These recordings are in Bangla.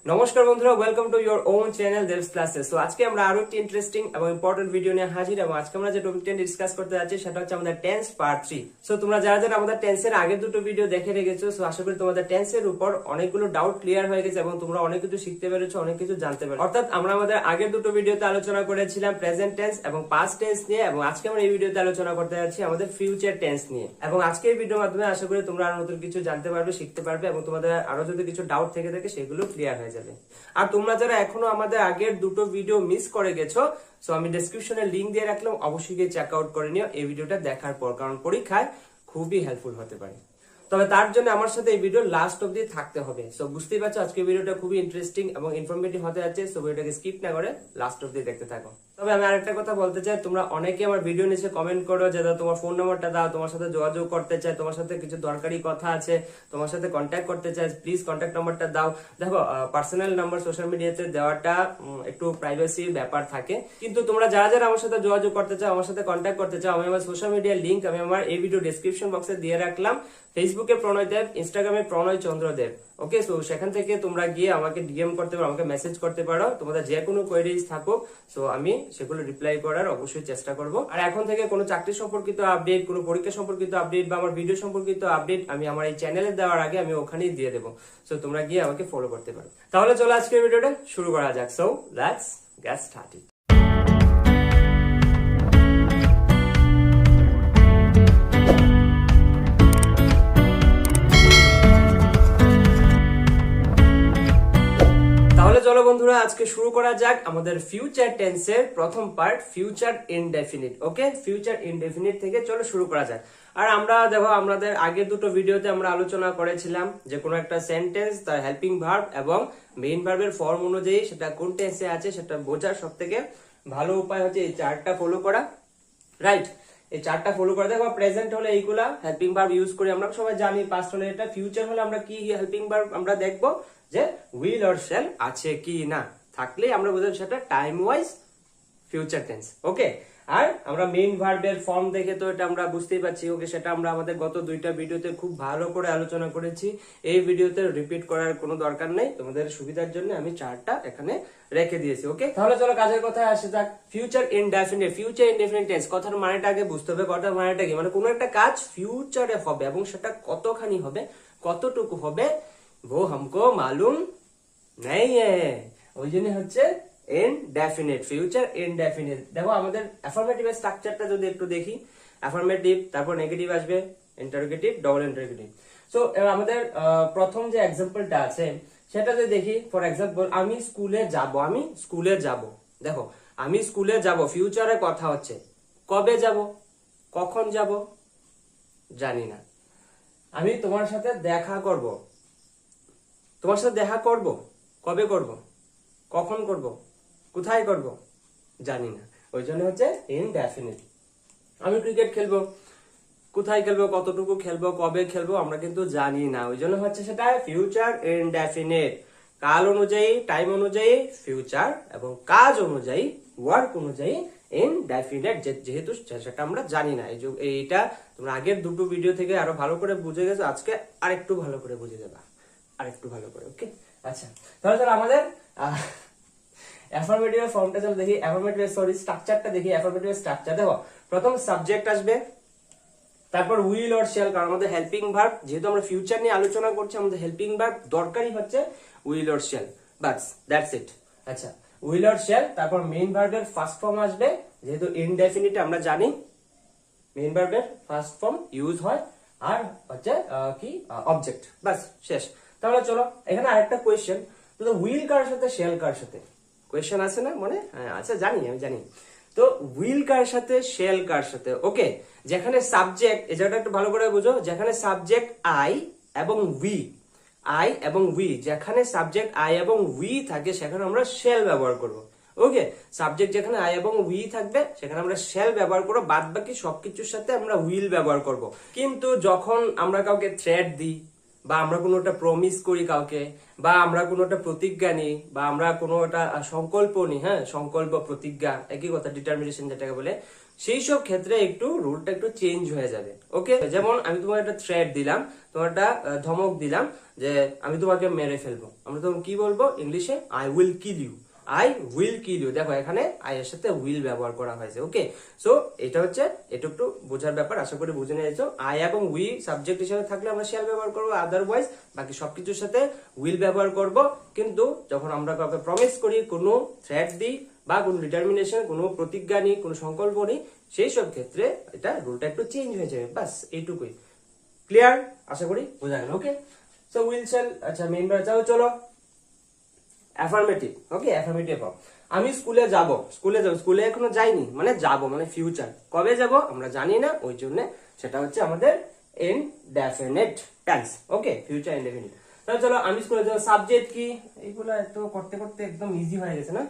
নমস্কার বন্ধুরা, welcome to your own channel দেবস classes. তো আজকে আমরা আরো একটি ইন্টারেস্টিং এবং ইম্পর্টেন্ট ভিডিও নিয়ে হাজির, এবং আজকে আমরা যে টপিকটা ডিসকাস করতে যাচ্ছি সেটা হচ্ছে আমাদের টেন্স পার্ট 3। সো তোমরা যারা যারা আমাদের টেন্সের আগের দুটো ভিডিও দেখে রেখেছো, সো আশা করি তোমাদের টেন্সের উপর অনেকগুলো ডাউট ক্লিয়ার হয়ে গেছে এবং তোমরা অনেক কিছু শিখতে পেরেছো, অনেক কিছু জানতে পেরেছো। অর্থাৎ আমরা আমাদের আগের দুটো ভিডিওতে আলোচনা করেছিলাম প্রেজেন্ট টেন্স এবং পাস্ট টেন্স নিয়ে, এবং আজকে আমরা এই ভিডিওতে আলোচনা করতে যাচ্ছি আমাদের ফিউচার টেন্স নিয়ে। এবং আজকে এই ভিডিওর মাধ্যমে আশা করি তোমরা আরো নতুন কিছু জানতে পারবে, শিখতে পারবে, এবং তোমাদের আরো যদি কিছু ডাউট থেকে থাকে সেগুলো ক্লিয়ার হয়ে যাবে। আর তোমরা যারা এখনো আমাদের আগের দুটো ভিডিও মিস করে গেছো, সো আমি ডেসক্রিপশনে লিংক দিয়ে রাখলাম, অবশ্যই গিয়ে চেক আউট করে নিও এই ভিডিওটা দেখার পর, কারণ পরীক্ষায় খুবই হেল্পফুল হতে পারে। তবে তার জন্য আমার সাথে এই ভিডিও লাস্ট অব্দি থাকতে হবে। সো বুঝতেই পারছো আজকে ভিডিওটা খুবই ইন্টারেস্টিং এবং ইনফরমেটিভ হতে যাচ্ছে। সো ভিডিওটাকে স্কিপ না করে লাস্ট অব্দি দেখতে থাকো। তবে আমি আরেকটা কথা বলতে চাই, তোমরা অনেকে আমার ভিডিও নিচে কমেন্ট করো যে তোমার ফোন নাম্বারটা দাও, তোমার সাথে যোগাযোগ করতে চাই, তোমার সাথে কিছু দরকারি কথা আছে, তোমার সাথে কন্ট্যাক্ট করতে চাই, প্লিজ কন্ট্যাক্ট নাম্বারটা দাও। দেখো, পার্সোনাল নাম্বার সোশ্যাল মিডিয়াতে দেওয়াটা একটু প্রাইভেসির ব্যাপার থাকে, কিন্তু তোমরা যারা যারা আমার সাথে যোগাযোগ করতে চাও, আমার সাথে কন্ট্যাক্ট করতে চাও, আমি আমার সোশ্যাল মিডিয়ার লিংক আমি আমার এই ভিডিও ডেসক্রিপশন বক্সে দিয়ে রাখলাম। ফেসবুকে প্রণয় দেব, ইনস্টাগ্রামে প্রণয় চন্দ্র দেব। ওকে, সো সেখান থেকে তোমরা গিয়ে আমাকে ডিএম করতে পারো, আমাকে মেসেজ করতে পারো, তোমাদের যে কোনো কোয়েরিজ থাকুক, সো আমি সেগুলো রিপ্লাই করার অবশ্যই চেষ্টা করব। আর এখন থেকে কোনো চাকরি সম্পর্কিত আপডেট, কোনো পরীক্ষা সম্পর্কিত আপডেট বা আমার ভিডিও সম্পর্কিত আপডেট আমি আমার এই চ্যানেলে দেওয়ার আগে আমি ওখানেই দিয়ে দেবো। সো তোমরা গিয়ে আমাকে ফলো করতে পারো। তাহলে চলো আজকের ভিডিওটা শুরু করা যাক। So let's get started. চলো বন্ধুরা, আজকে শুরু করা যাক আমাদের ফিউচার টেন্সের প্রথম পার্ট, ফিউচার ইনডেফিনিট। ওকে, ফিউচার ইনডেফিনিট থেকে চলো শুরু করা যাক। আর আমরা দেখো, আমাদের আগের দুটো ভিডিওতে আমরা আলোচনা করেছিলাম যে কোনো একটা সেন্টেন্স তার হেল্পিং ভার্ব এবং মেইন ভার্বের ফর্ম অনুযায়ী সেটা কোন টেন্সে আছে সেটা বোঝার সব থেকে ভালো উপায় হচ্ছে এই চার্টটা ফলো করা। রাইট, এই চারটা ফলো করে দেখো। প্রেজেন্ট হলে এইগুলা হেল্পিং ভার্ব ইউজ করি, আমরা সবাই জানি। পাস্ট হলে এটা, ফিউচার হলে আমরা কি হেল্পিং ভার্ব আমরা দেখবো যে উইল অর শ্যাল আছে কি না, থাকলে আমরা বুঝলাম সেটা টাইম ওয়াইজ ফিউচার টেন্স। ওকে, আর আমরা মেইন ভার্বের ফর্ম দেখে তো এটা আমরা বুঝতেই পারছি। ওকে, সেটা আমরা আমাদের গত দুইটা ভিডিওতে খুব ভালো করে আলোচনা করেছি, এই ভিডিওতে রিপিট করার কোনো দরকার নেই। তোমাদের সুবিধার জন্য আমি চারটা এখানে রেখে দিয়েছি। ওকে, তাহলে চলো কাজের কথায় আসে যাক। Future indefinite, future indefinite tense কথার মানেটা আগে বুঝতে হবে। কথার মানেটা কি, মানে কোনো একটা কাজ ফিউচারে হবে এবং সেটা কতখানি হবে, কতটুকু হবে, वो हमको मालूम नहीं है, ওই জন্য হচ্ছে ইনডেফিনিট, ফিউচার ইনডেফিনিট। দেখো আমাদের অ্যাফার্মেটিভ স্ট্রাকচারটা যদি একটু দেখি, অ্যাফার্মেটিভ, তারপর নেগেটিভ আসবে, ইন্টারোগেটিভ, ডবল ইন্টারোগেটিভ। সো আমাদের প্রথম যে এক্সাম্পলটা আছে সেটা যদি দেখি, ফর এক্সাম্পল আমি স্কুলে যাব, আমি স্কুলে যাব। দেখো, আমি স্কুলে যাব, ফিউচারে কথা হচ্ছে। কবে যাব, কখন যাব জানি না। আমি তোমার সাথে দেখা করব, তোমার সাথে দেখা করব, কবে করব, কখন করব, কোথায় করব জানি না, ওই জন্য হচ্ছে ইনডেফিনিট। আমি ক্রিকেট খেলবো, কোথায় খেলবো, কতটুকু খেলবো, কবে খেলবো আমরা কিন্তু জানি না, ওই জন্য হচ্ছে সেটা ফিউচার ইনডেফিনিট। কাল অনুযায়ী, টাইম অনুযায়ী ফিউচার, এবং কাজ অনুযায়ী, ওয়ার্ক অনুযায়ী ইনডেফিনিট, যেহেতু সেটা আমরা জানি না। এইটা তোমরা আগের দুটো ভিডিও থেকে আরো ভালো করে বুঝে গেছো, আজকে আরেকটু ভালো করে বুঝে দেবা, আরেকটু ভালো করে। ওকে, আচ্ছা, তাহলে চলো আমাদের অ্যাফার্মেটিভ ফর্মটা চলো দেখি, অ্যাফার্মেটিভ স্ট্রাকচারটা দেখি। অ্যাফার্মেটিভ স্ট্রাকচার দেখো, প্রথম সাবজেক্ট আসবে, তারপর উইল অর শ্যাল, কারণ আমাদের হেল্পিং ভার্ব, যেহেতু আমরা ফিউচার নিয়ে আলোচনা করছি, আমাদের হেল্পিং ভার্ব দরকারই হচ্ছে will or shall, bus that's it. আচ্ছা, উইল অর শ্যাল, তারপর মেইন ভার্বের ফার্স্ট ফর্ম আসবে, যেহেতু ইনডেফিনিট আমরা জানি মেইন ভার্বের ফার্স্ট ফর্ম ইউজ হয়, আর হচ্ছে কি অবজেক্ট, বাস শেষ। তাহলে চলো এখানে আরেকটা কোয়েশ্চেন, তো উইল কার সাথে শ্যাল কার সাথে, কোয়েশ্চেন আছে না মনে? হ্যাঁ, আচ্ছা, জানি, আমি জানি। তো উইল কার সাথে, শ্যাল কার সাথে? ওকে, যেখানে সাবজেক্ট, এই জায়গাটা একটু ভালো করে বুঝো, যেখানে সাবজেক্ট আই এবং উই, আই এবং উই, যেখানে সাবজেক্ট আই এবং উই থাকে সেখানে আমরা শ্যাল ব্যবহার করব। ওকে, সাবজেক্ট যেখানে আই এবং উই থাকবে সেখানে আমরা শ্যাল ব্যবহার করব, বাদ বাকি সবকিছুর সাথে আমরা উইল ব্যবহার করব। কিন্তু যখন আমরা কাউকে থ্রেট দিই, বা আমরা কোনো একটা প্রমিস করি কাউকে, বা আমরা কোনো একটা প্রতিজ্ঞা নিই, বা আমরা কোনো একটা সংকল্প নিই, হ্যাঁ, সংকল্প প্রতিজ্ঞা একই কথা, ডিটারমিনেশন যেটাকে বলে, সেই সব ক্ষেত্রে একটু রুলটা একটু চেঞ্জ হয়ে যাবে। ওকে, যেমন আমি তোমাকে একটা থ্রেট দিলাম, তোমার একটা ধমক দিলাম যে আমি তোমাকে মেরে ফেলবো, আমরা তখন কি বলবো ইংলিশে? I will kill you. I will kill you. দেখো এখানে আই এর সাথে উইল ব্যবহার করা হয়েছে। ওকে, সো এটা হচ্ছে এটা একটু বোঝার ব্যাপার, আশা করি বুঝে নিয়েছো। আই এবং উই সাবজেক্ট হিসেবে থাকলে আমরা শ্যাল ব্যবহার করবো, আদারওয়াইজ বাকি সবকিছুর সাথে উইল ব্যবহার করব। কিন্তু যখন আমরা কাউকে প্রমিস করি, কোনো থ্রেট দিই বা কোনো ডিটারমিনেশন, কোনো প্রতিজ্ঞা নিই, কোনো সংকল্প নিই, সেই সব ক্ষেত্রে এটা রুলটা একটু চেঞ্জ হয়ে যাবে। বাস এইটুকুই। ক্লিয়ার? আশা করি বোঝা গেল। ওকে, সো উইল শ্যাল। আচ্ছা মেম্বার যাও, চলো অ্যাফার্মেটিভ। ওকে, অ্যাফার্মেটিভ ফর্ম। আমি স্কুলে যাব, স্কুলে এখনো যাইনি মানে যাব মানে ফিউচার। কবে যাব আমরা জানি না, ওই জন্য সেটা হচ্ছে আমাদের ইনডেফিনিট টেন্স। ওকে, ফিউচার ইনডেফিনিট। তাহলে চলো আমি স্কুলে যাব। সাবজেক্ট কি? এইগুলো এত করতে করতে একদম ইজি হয়ে গেছে না?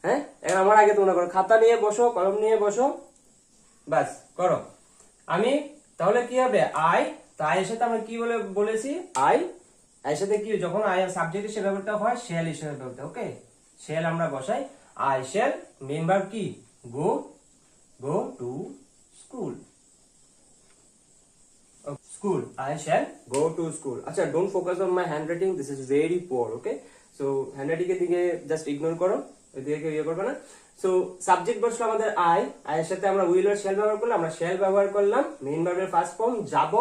হ্যাঁ, এখন আমার আগে তোমরা করো, খাতা নিয়ে বসো, কলম নিয়ে বসো, বাস করো। আমি তাহলে কি হবে? আই, তাই এর সাথে আমরা কি বলেছি? আই এর সাথে কি যখন আই সাবজেক্ট হিসেবে ব্যবহৃত হয়, শ্যাল হিসেবে ব্যবহৃত। ওকে, শ্যাল আমরা বসাই। আই শ্যাল, মেইন ভার্ব কি? Go, go to school. School, I shall go to school. আচ্ছা, don't focus on my handwriting, this is very poor. Okay, so handwriting এর দিকে জাস্ট ইগনোর করো, ওইদিকে কেউ ইয়ে করবে না। সো সাবজেক্ট বসলো আমাদের আই, আই এর সাথে আমরা উইল আর শ্যাল ব্যবহার করলাম, আমরা শ্যাল ব্যবহার করলাম। মেইন ভার্বের ফার্স্ট ফর্ম যাব,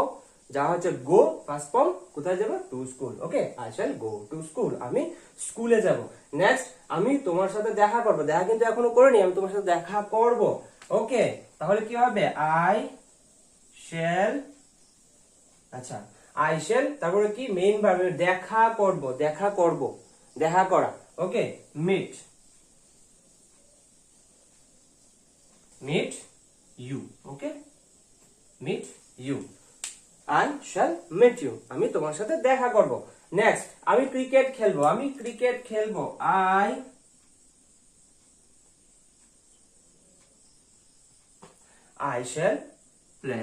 যা হচ্ছে গো, ফার্স্ট ফর্ম কোথায় যাবে? Two school. Okay, I shall go to school, আমি স্কুলে যাব। নেক্সট, আমি তোমার সাথে দেখা করব, দেখা কিন্তু এখনো করিনি, আমি তোমার সাথে দেখা করব। ওকে, তাহলে কি হবে? আই শ্যাল, আচ্ছা আই শ্যাল, তারপরে কি? মেইন ভার্বের দেখা করব, দেখা করব, দেখা করা। Okay, meet, meet you. Okay, meet you, I shall meet you, আমি তোমার সাথে দেখা করব। নেক্সট, আমি ক্রিকেট খেলবো, আমি ক্রিকেট খেলবো। I shall play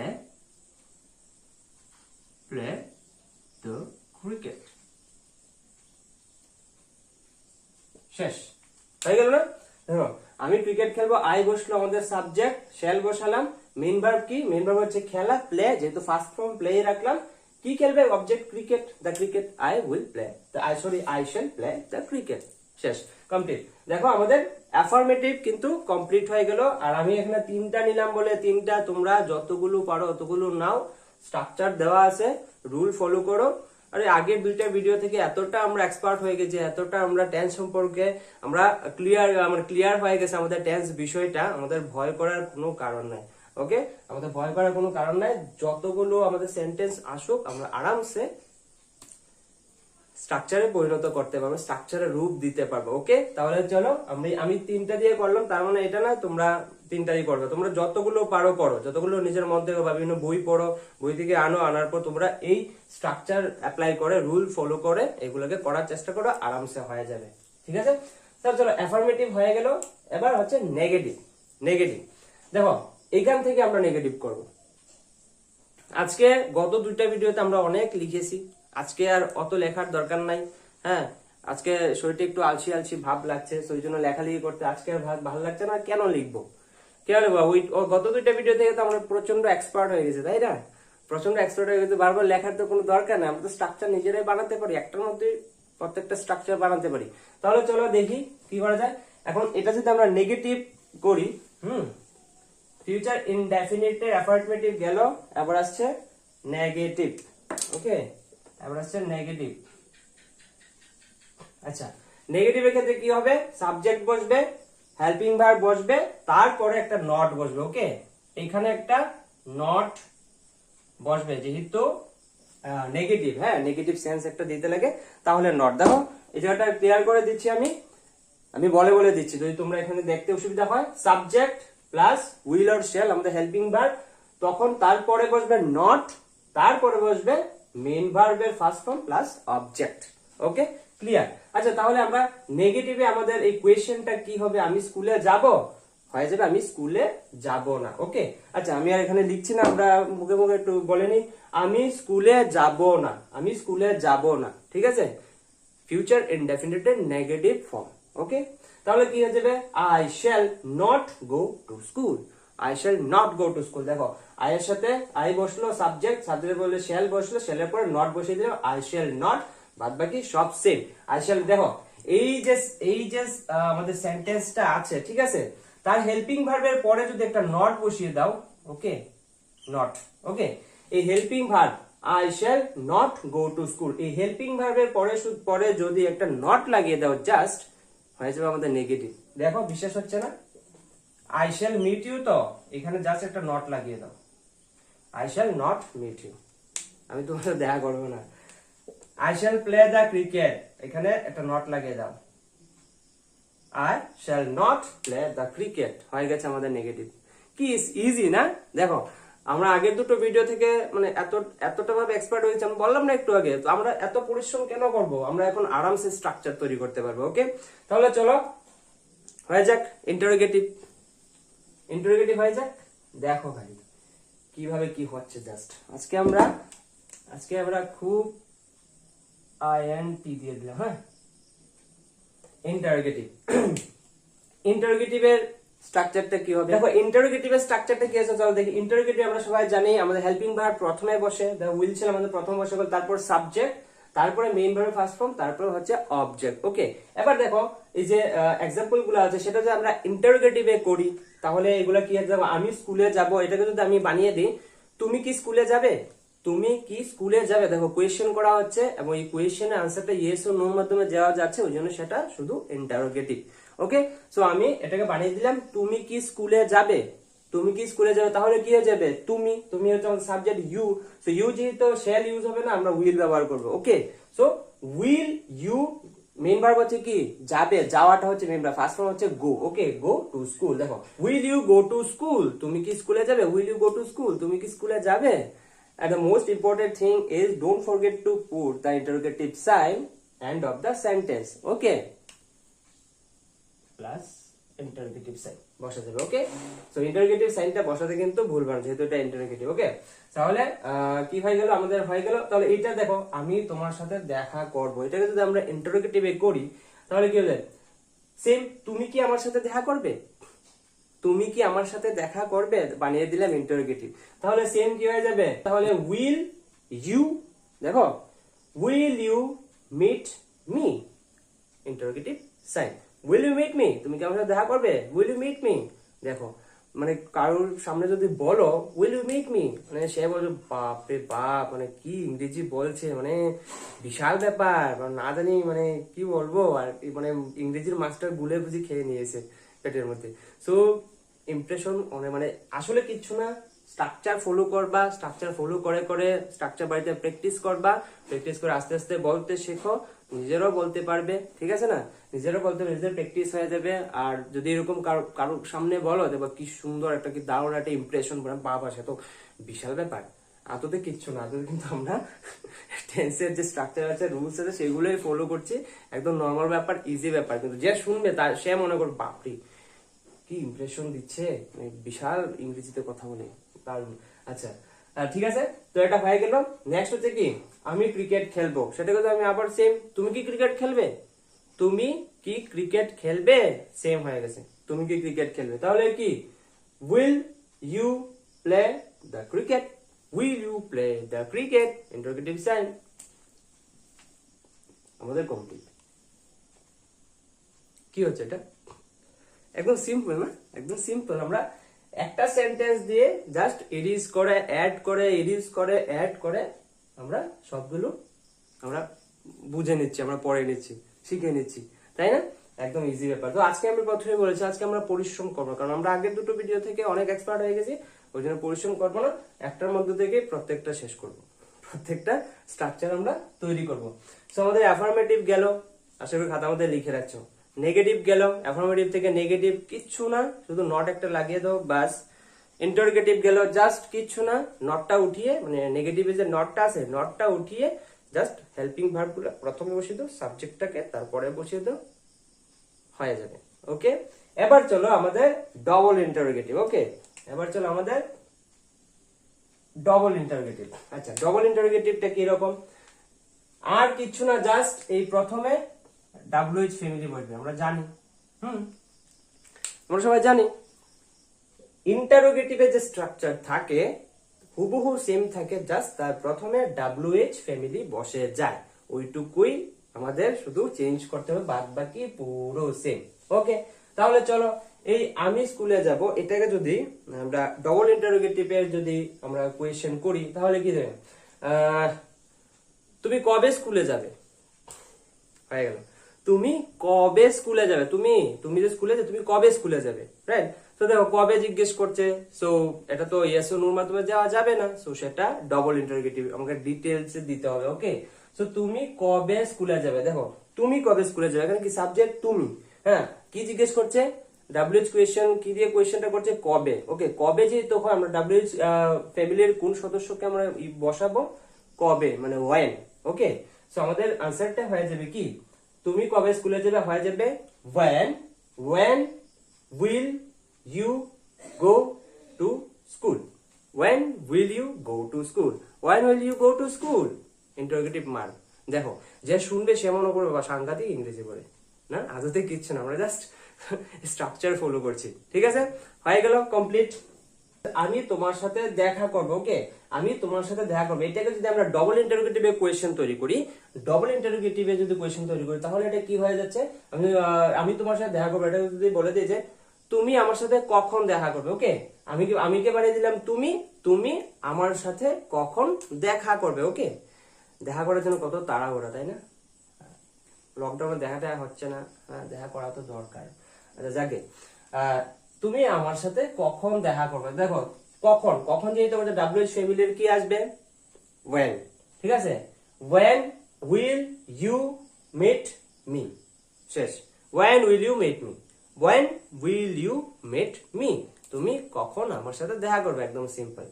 the cricket. শেষ হয়ে গেল না? দেখো আমি ক্রিকেট খেলবো, আই বসলো আমাদের সাবজেক্ট, শ্যাল বসালাম। মেইন ভার্ব কি? মেইন ভার্ব হচ্ছে খেলা, প্লে, যেহেতু ফার্স্ট ফর্ম প্লে রাখলাম। কি খেলবে? Object cricket, the cricket. I will play, I shall play the cricket. শেষ, কমপ্লিট। দেখো আমাদের অ্যাফার্মেটিভ কিন্তু কমপ্লিট হয়ে গেল। আর আমি এখানে তিনটা নিলাম বলে তিনটা, তোমরা যতগুলো পারো অতগুলো নাও। স্ট্রাকচার দেওয়া আছে, রুল ফলো করো। আরে আগের দুইটা ভিডিও থেকে এতটা আমরা এক্সপার্ট হয়ে গেছি, এতটা আমরা টেন্স সম্পর্কে আমরা ক্লিয়ার হয়ে গেছে আমাদের টেন্স বিষয়টা, আমাদের ভয় করার কোনো কারণ নাই। ওকে, আমাদের ভয় করার কোনো কারণ নাই। যতগুলো আমাদের সেন্টেন্স আসুক আমরা আরামসে স্ট্রাকচারে পরিণত করতে পারবো, স্ট্রাকচারে রূপ দিতে পারবো। ওকে, তাহলে চলো আমি তিনটা দিয়ে করলাম, তার মানে এটা না তোমরা তিনটাই করবে। তোমরা যতগুলো পারো পড়ো, যতগুলো নিজের মধ্যে বা বিভিন্ন বই পড়ো, বই থেকে আনার পর তোমরা এই স্ট্রাকচার অ্যাপ্লাই করে, রুল ফলো করে এগুলোকে করার চেষ্টা করো, আরামসে হয়ে যাবে। ঠিক আছে, তাহলে চলো অ্যাফার্মেটিভ হয়ে গেল। এবার হচ্ছে নেগেটিভ। নেগেটিভ দেখো, এখান থেকে আমরা নেগেটিভ করব। আজকে গত দুইটা ভিডিওতে আমরা অনেক লিখেছি, আজকে আর অত লেখার দরকার নাই। হ্যাঁ, আজকে শরীরটা একটু আলসি আলসি ভাব লাগছে, সেই জন্য লেখালেখি করতে আজকে আর ভালো লাগছে না। কেন লিখবো? ওই গত দুইটা ভিডিও থেকে তো আমরা প্রচন্ড এক্সপার্ট হয়ে গেছে, তাই না? প্রচন্ড এক্সপার্ট হয়ে গেছে, বারবার লেখার তো কোনো দরকার নেই, আমরা তো স্ট্রাকচার নিজেরাই বানাতে পারি, একটার মধ্যে প্রত্যেকটা স্ট্রাকচার বানাতে পারি। তাহলে চলো দেখি কি করা যায়। এখন এটা যদি আমরা নেগেটিভ করি, ফিউচার ইনডেফিনিটের অ্যাফার্মেটিভ গেল, এবার আসছে নেগেটিভ। ওকে, এবার আসছে নেগেটিভ। আচ্ছা, নেগেটিভের ক্ষেত্রে কি হবে? সাবজেক্ট বসবে, হেল্পিং ভার্ব বসবে, তারপরে একটা নট বসবে। ওকে, এখানে একটা নট বসবে, যেহেতু নেগেটিভ, হ্যাঁ নেগেটিভ সেন্স একটা দিতে লাগে, তাহলে নট। দেখো এই জায়গাটা ক্লিয়ার করে দিচ্ছি, আমি বলে দিচ্ছি, যদি তোমরা এখানে দেখতে অসুবিধা হয়। Subject plus will or shall আমাদের হেল্পিং ভার্ব, তখন তারপরে বসবে নট, তারপরে বসবে মেইন ভার্বের ফার্স্ট ফর্ম প্লাস অবজেক্ট। ওকে, ক্লিয়ার? আচ্ছা, তাহলে আমরা নেগেটিভে আমাদের এই কোয়েশ্চেনটা কি হবে? আমি স্কুলে যাব, হয়ে যাবে আমি স্কুলে যাব না। ওকে, আচ্ছা আমি আর এখানে লিখছি না, আমরা মুখে মুখে একটু বলে নি, আমি স্কুলে যাব না, আমি স্কুলে যাব না। ঠিক আছে, ফিউচার ইনডেফিনিটের নেগেটিভ ফর্ম। ওকে, তাহলে কি হয়ে যাবে? I shall not go to school, I shall not go to school. দেখো আই এর সাথে আই বসলো, সাবজেক্ট, সাবজেক্ট বললে শ্যাল বসলো, শ্যালের পরে নট বসিয়ে দিলাম, আই শ্যাল নট, বাদ বাকি সব সেম। আই শ্যাল, দেখো এই যে আমাদের সেন্টেন্সটা আছে, ঠিক আছে, তার হেল্পিং ভার্বের পরে যদি একটা নট বসিয়ে দাও, ওকে, নট, ওকে, এই helping verb I shall not go to school, এই হেল্পিং ভার্বের পরে যদি একটা নট লাগিয়ে দাও, জাস্ট হয়ে যাবে আমাদের নেগেটিভ। দেখো বিশ্বাস হচ্ছে না? আই শ্যাল মিট ইউ, তো এখানে জাস্ট একটা নট লাগিয়ে দাও, I shall not meet you, আমি তোমার সাথে দেখা করবো না। I shall play the cricket, এখানে একটা নট লাগিয়ে দাও, I shall not play the cricket, হয়ে গেছে আমাদের নেগেটিভ। কি ইজি না? দেখো আমরা আগের দুটো ভিডিও থেকে মানে এতটা ভাবে এক্সপার্ট হয়েছে, আমি বললাম না একটু আগে, তো আমরা এত পরিশ্রম কেন করব? আমরা এখন আরামসে স্ট্রাকচার তৈরি করতে পারবো। ওকে, তাহলে চলো হয়ে যাক ইন্টারোগেটিভ। ইন্টারোগেটিভ হয়ে যাক। দেখো ভাই কিভাবে কি হচ্ছে, জাস্ট আজকে আমরা খুব আইএনটি দিয়ে দিলাম। হ্যাঁ, ইন্টারোগেটিভ। ইন্টারোগেটিভের স্ট্রাকচারটা কি হবে? দেখো ইন্টারোগেটিভের স্ট্রাকচারটা কি আছে, চলো দেখি। ইন্টারোগেটিভ আমরা সবাই জানি আমাদের হেল্পিং ভার্ব প্রথমে বসে, দেখো উইল ছিল আমাদের প্রথমে বসে, তারপর সাবজেক্ট, তারপরে মেইন ভার্বের ফার্স্ট ফর্ম, তারপর হচ্ছে অবজেক্ট। ওকে, এবার দেখো এই যে এক্সাম্পল গুলো আছে, সেটা যদি আমরা ইন্টারোগেটিভে করি তাহলে এগুলো কি আছে? আমি স্কুলে যাব, এটাকে যদি আমি বানিয়ে দিই, তুমি কি স্কুলে যাবে, তুমি কি স্কুলে যাবে, দেখো কোয়েশ্চেন করা হচ্ছে এবং এই কোয়েশ্চেনের আনসারটা ইয়েস ও নোর মাধ্যমে দেওয়া যাচ্ছে, ওই জন্য সেটা শুধু ইন্টারোগেটিভ। ওকে, সো আমি এটাকে বানিয়ে দিলাম, তুমি কি স্কুলে যাবে, তুমি কি স্কুলে যাবে, তাহলে কি হয়ে যাবে? তুমি হচ্ছে আমাদের সাবজেক্ট ইউ, সো ইউ যেহেতু শ্যাল ইউজ হবে না, আমরা উইল ব্যবহার করব। Okay, so will you, main verb হচ্ছে কি যাবে, যাওয়াটা হচ্ছে মেইন ভার্ব, ফার্স্ট ফর্ম হচ্ছে go. Okay, go to school. দেখো will you go to school, তুমি কি স্কুলে যাবে, will you go to school, তুমি কি স্কুলে যাবে। And the most important thing is don't forget to put the interrogative sign end of the sentence. Okay, plus interrogative sign বসাতে হবে। ওকে, সো ইন্টারোগেটিভ সাইনটা বসাতে কিন্তু ভুলবেন না, যেহেতু এটা ইন্টারোগেটিভ। ওকে, তাহলে কি হয়ে গেল আমাদের? হয়ে গেল। তাহলে এটা দেখো, আমি তোমার সাথে দেখা করব, এটাকে যদি আমরা ইন্টারোগেটিভে করি তাহলে কি হবে? সেম, তুমি কি আমার সাথে দেখা করবে, তুমি কি আমার সাথে দেখা করবে, বানিয়ে দিলাম ইন্টারোগেটিভ। তাহলে সেম কি হয়ে যাবে? তাহলে উইল ইউ, দেখো will you meet me, interrogative sign, will you meet me, তুমি কি আমার সাথে দেখা করবে, উইল ইউ মিট মি। দেখো মানে কারোর সামনে যদি বলো উইল ইউ মিট মি, মানে সে বলবে বাপ রে বাপ, মানে কি ইংরেজি বলছে, মানে বিশাল ব্যাপার, না জানি মানে কি বলবো, আর মানে ইংরেজির মাস্টার গুলে বুঝি খেয়ে নিয়েছে পেটের মধ্যে। সো ইমপ্রেশন মানে আসলে কিচ্ছু না, স্ট্রাকচার ফলো করবা, স্ট্রাকচার ফলো করে করে স্ট্রাকচার বাড়িতে প্র্যাকটিস করবা, প্র্যাকটিস করে আস্তে আস্তে বলতে শেখো, নিজেরাও বলতে পারবে, ঠিক আছে না, নিজেরাও বলতে পারবে, নিজের প্র্যাকটিস হয়ে যাবে। আর যদি এরকম কারোর সামনে বলো, দেখো কি সুন্দর একটা, কি দারুণ একটা ইমপ্রেশন, বাবা সে তো বিশাল ব্যাপার। আদতে কিচ্ছু না, আদতে কিন্তু আমরা টেন্সের যে স্ট্রাকচার আছে, রুলস আছে, সেগুলোই ফলো করছি, একদম নর্মাল ব্যাপার, ইজি ব্যাপার। কিন্তু যে শুনবে তার সে মনে করবে বাপরি কি ইমপ্রেশন দিচ্ছে, বিশাল ইংরেজিতে কথা বলে, দারুণ। আচ্ছা ঠিক আছে, তো এটা হয়ে গেল। নেক্সট হচ্ছে কি, আমি ক্রিকেট খেলবো, সেটা কিন্তু আমি আবার সেম, তুমি কি ক্রিকেট খেলবে, তুমি কি ক্রিকেট খেলবে, সেম হয়ে গেছে, তুমি কি ক্রিকেট খেলবে। তাহলে কি will you play the cricket, will you play the cricket, interrogative sign, আমাদের কমপ্লিট। কি হচ্ছে এটা? একদম সিম্পল না, একদম সিম্পল। আমরা একটা সেন্টেন্স দিয়ে জাস্ট এডিস করে অ্যাড করে এডিস করে অ্যাড করে আমরা সবগুলো আমরা বুঝে নিচ্ছি, আমরা পড়ে নিচ্ছি, শিখে নিচ্ছি, তাই না? একদম ইজি ব্যাপার। তো আজকে আমি প্রথমে বলেছি আজকে আমরা পরিশ্রম করবো, কারণ আমরা আগের দুটো ভিডিও থেকে অনেক এক্সপার্ট হয়ে গেছি, ওই জন্য পরিশ্রম করবো না, একটার মধ্যে থেকে প্রত্যেকটা শেষ করব, প্রত্যেকটা স্ট্রাকচার আমরা তৈরি করব। তো আমাদের অ্যাফার্মেটিভ গেল, আশা করি খাতার মধ্যে লিখে রাখছো। নেগেটিভ গেল, অ্যাফার্মেটিভ থেকে নেগেটিভ কিচ্ছু না, শুধু নট একটা লাগিয়ে দাও বাস। ইন্টারোগেটিভ গেল, জাস্ট কিচ্ছু না, নটটা উঠিয়ে, মানে নেগেটিভে যে নটটা আছে নটটা উঠিয়ে জাস্ট হেল্পিং ভার্বগুলো প্রথমে বসিয়ে দাও, সাবজেক্টটাকে তারপরে বসিয়ে দাও, হয়ে যাবে। ওকে, এবার চলো আমাদের ডবল ইন্টারোগেটিভ। ওকে, এবার চলো আমাদের ডবল ইন্টারোগেটিভ। আচ্ছা, ডবল ইন্টারোগেটিভটা কি রকম? আর কিচ্ছু না, জাস্ট এই প্রথমে WH ফ্যামিলি বসবে, আমরা জানি, আমরা সবাই জানি ইন্টারোগেটিভের যে স্ট্রাকচার থাকে হুবহু সেম থাকে, জাস্ট তার প্রথমে WH ফ্যামিলি বসে যায়, ওইটুকুই আমাদের শুধু চেঞ্জ করতে হবে, বাদ বাকি পুরো সেম। ওকে, তাহলে চলো এই আমি স্কুলে যাব এটাকে যদি আমরা ডবল ইন্টারোগেটিভের যদি আমরা কোয়েশ্চেন করি তাহলে কি দেবে, তুমি কবে স্কুলে যাবে, হয়ে গেল। তুমি কবে স্কুলে যাবে, তুমি তুমি যে স্কুলে যাবে, তুমি কবে স্কুলে যাবে, রাইট? তো দেখো কবে জিজ্ঞেস করছে, সো এটা তো ইয়েস ও নোর মাধ্যমে যাওয়া যাবে না, সো সেটা ডবল ইন্টারোগেটিভ আমাকে ডিটেইলস দিতে হবে। ওকে, সো তুমি কবে স্কুলে যাবে, দেখো তুমি কবে স্কুলে যাবে, এখানে কি সাবজেক্ট তুমি, হ্যাঁ, কি জিজ্ঞেস করছে, WH কোয়েশ্চেন কি দিয়ে কোয়েশ্চেনটা করছে, কবে। ওকে, কবে যেহেতু হয় আমরা WH ফ্যামিলির কোন সদস্যকে আমরা বসাবো, কবে মানে ওয়েন। ওকে, সো আমাদের আনসারটা হয়ে যাবে কি, তুমি কবে স্কুলে যাবে হয়ে যাবে when will you go to school, when will you go to school, when will you go to school, interrogative mark. দেখো যে শুনবে সে মনে করবে বা সাংঘাতিক ইংরেজি পড়ে, না আদতে কিচ্ছু না, আমরা জাস্ট স্ট্রাকচার ফলো করছি। ঠিক আছে, হয়ে গেল কমপ্লিট। আমি তোমার সাথে দেখা করবো, ওকে, আমি তোমার সাথে দেখা করবো, এটাকে যদি আমরা ডবল ইন্টারোগেটিভে কোয়েশ্চেন তৈরি করি, ডবল ইন্টারোগেটিভে যদি কোয়েশ্চেন তৈরি করি তাহলে এটা কি হয়ে যাচ্ছে, আমি তোমার সাথে দেখা করবো, এটা যদি বলে দিই যে তুমি আমার সাথে কখন দেখা করবে। ওকে, আমি কে বানিয়ে দিলাম তুমি, তুমি আমার সাথে কখন দেখা করবে। ওকে, দেখা করার জন্য কত তাড়াহুড়া, তাই না? লকডাউনে দেখাটা হচ্ছে না, হ্যাঁ দেখা করা তো দরকার। আচ্ছা যাকে তুমি আমার সাথে কখন দেখা করবে, দেখো কখন, কখন যেহেতু আমাদের WH ফ্যামিলির কি আসবে, when, ঠিক আছে, when will you meet me, শেষ, when will you meet me, when will you meet me, তুমি কখন আমার সাথে দেখা করবে, একদম সিম্পল,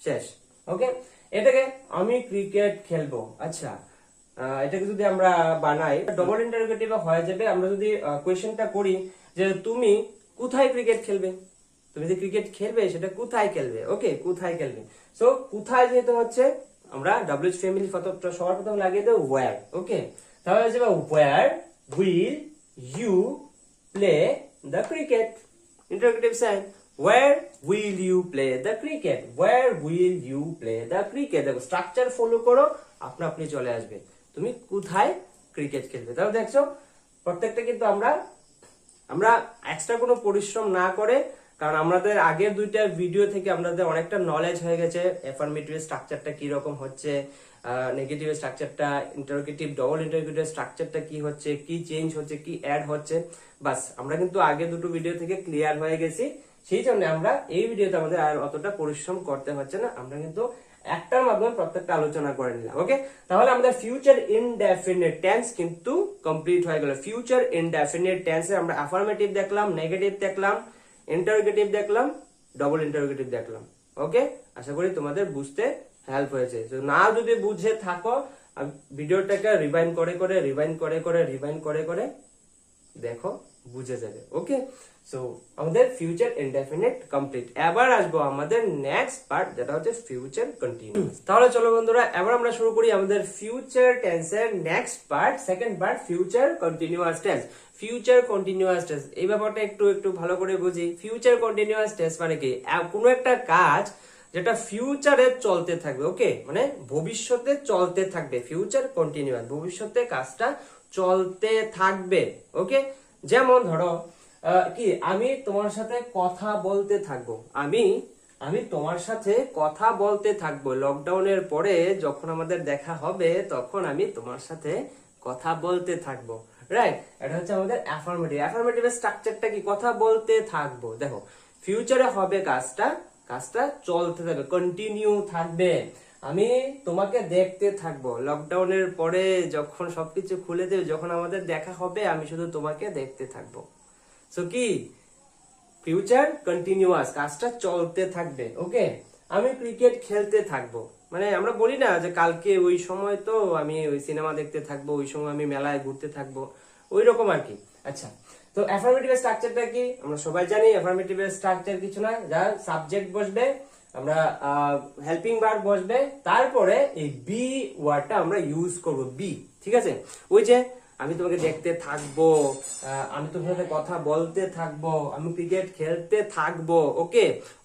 শেষ। ওকে, এটাকে আমি ক্রিকেট খেলবো, আচ্ছা এটাকে যদি আমরা বানাই ডবল ইন্টারোগেটিভ হয়ে যাবে, আমরা যদি কোয়েশ্চেনটা করি যে তুমি কোথায় ক্রিকেট খেলবে, তুমি যে ক্রিকেট খেলবে সেটা কোথায় খেলবে। ওকে, কোথায় খেলবে, সো কোথায় যেহেতু হচ্ছে আমরা WH ফ্যামিলি সবার প্রথম লাগিয়ে দেবো ওয়্যার। ওকে, তাহলে হয়ে যাবে where will you play the cricket, interrogative sign, where will you play the cricket, where will you play the cricket, দেখো স্ট্রাকচার ফলো করো, আপনা আপনি চলে আসবে তুমি কোথায় ক্রিকেট খেলবে। তাহলে দেখছো প্রত্যেকটা কিন্তু আমরা এক্সট্রা কোনো পরিশ্রম না করে, কারণ আমাদের আগের দুইটা ভিডিও থেকে আমাদের অনেকটা নলেজ হয়ে গেছে অ্যাফার্মেটিভ স্ট্রাকচারটা কি রকম হচ্ছে, নেগেটিভ স্ট্রাকচারটা, ইন্টারোগেটিভ ডবল ইন্টারোগেটিভ স্ট্রাকচারটা কি হচ্ছে, কি চেঞ্জ হচ্ছে, কি অ্যাড হচ্ছে, বাস আমরা কিন্তু আগে দুটো ভিডিও থেকে ক্লিয়ার হয়ে গেছি, সেই জন্য আমরা এই ভিডিওতে আমাদের আর অতটা পরিশ্রম করতে হচ্ছে না, আমরা কিন্তু একটার মাধ্যমে প্রত্যেকটা আলোচনা করে নিলাম। ওকে, তাহলে আমাদের ফিউচার ইনডেফিনিট টেন্স কিন্তু কমপ্লিট হয়ে গেল। ফিউচার ইনডেফিনিট টেন্সে আমরা অ্যাফার্মেটিভ দেখলাম, নেগেটিভ দেখলাম, ইন্টারোগেটিভ দেখলাম, ডবল ইন্টারোগেটিভ দেখলাম। ওকে, আশা করি তোমাদের বুঝতে হেল্প হয়েছে। না যদি বুঝে থাকো ভিডিওটাকে রিভাইন্ড করে দেখো, বুঝে যাবে। ওকে, সো আমাদের ফিউচার ইনডেফিনিট কমপ্লিট। এবার আসবো আমাদের নেক্সট পার্ট, যেটা হচ্ছে ফিউচার কন্টিনিউয়াস। তাহলে চলো বন্ধুরা এবার আমরা শুরু করি আমাদের ফিউচার টেন্সের next part, second part, future continuous tense. Future continuous tense এই ব্যাপারটা একটু ভালো করে বুঝি। ফিউচার কন্টিনিউয়াস টেন্স মানে কি, কোনো একটা কাজ যেটা ফিউচারে চলতে থাকবে। ওকে, মানে ভবিষ্যতে চলতে থাকবে, ফিউচার কন্টিনিউয়াস, ভবিষ্যতে কাজটা চলতে থাকবে। ওকে, যেমন ধরো কি, আমি তোমার সাথে কথা বলতে থাকবো, আমি তোমার সাথে কথা বলতে থাকবো, লকডাউনের পরে যখন আমাদের দেখা হবে তখন আমি তোমার সাথে কথা বলতে থাকবো, রাইট? এটা হচ্ছে আমাদের অ্যাফার্মেটিভ। অ্যাফার্মেটিভের স্ট্রাকচারটা কি, কথা বলতে থাকবো। দেখো ফিউচারে হবে কাজটা চলতে থাকবে, কন্টিনিউ থাকবে। আমি তোমাকে দেখতে থাকবো, লকডাউনের পরে যখন সবকিছু খুলে দেবে, যখন আমাদের দেখা হবে আমি শুধু তোমাকে দেখতে থাকবো। সো কি, ফিউচার কন্টিনিউয়াস, কাজটা চলতে থাকবে। ওকে, আমি ক্রিকেট খেলতে থাকবো, মানে আমরা বলি না যে কালকে ওই সময় তো আমি ওই সিনেমা দেখতে থাকবো, ওই সময় আমি মেলায় ঘুরতে থাকবো, ওই রকম আর কি। আচ্ছা, তো অ্যাফার্মেটিভ স্ট্রাকচারটা কি আমরা সবাই জানি। অ্যাফার্মেটিভ স্ট্রাকচার কিছু না, যা সাবজেক্ট বসবে, আমরা হেল্পিং ভার্ব বসবে, তারপরে এই বি ওয়ার্ডটা আমরা ইউজ করব, বি। ঠিক আছে, ওই যে আমি তোমাকে দেখতে থাকবো, আমি তোমার সাথে কথা বলতে থাকবো, আমি ক্রিকেট খেলতে থাকবো। ওকে,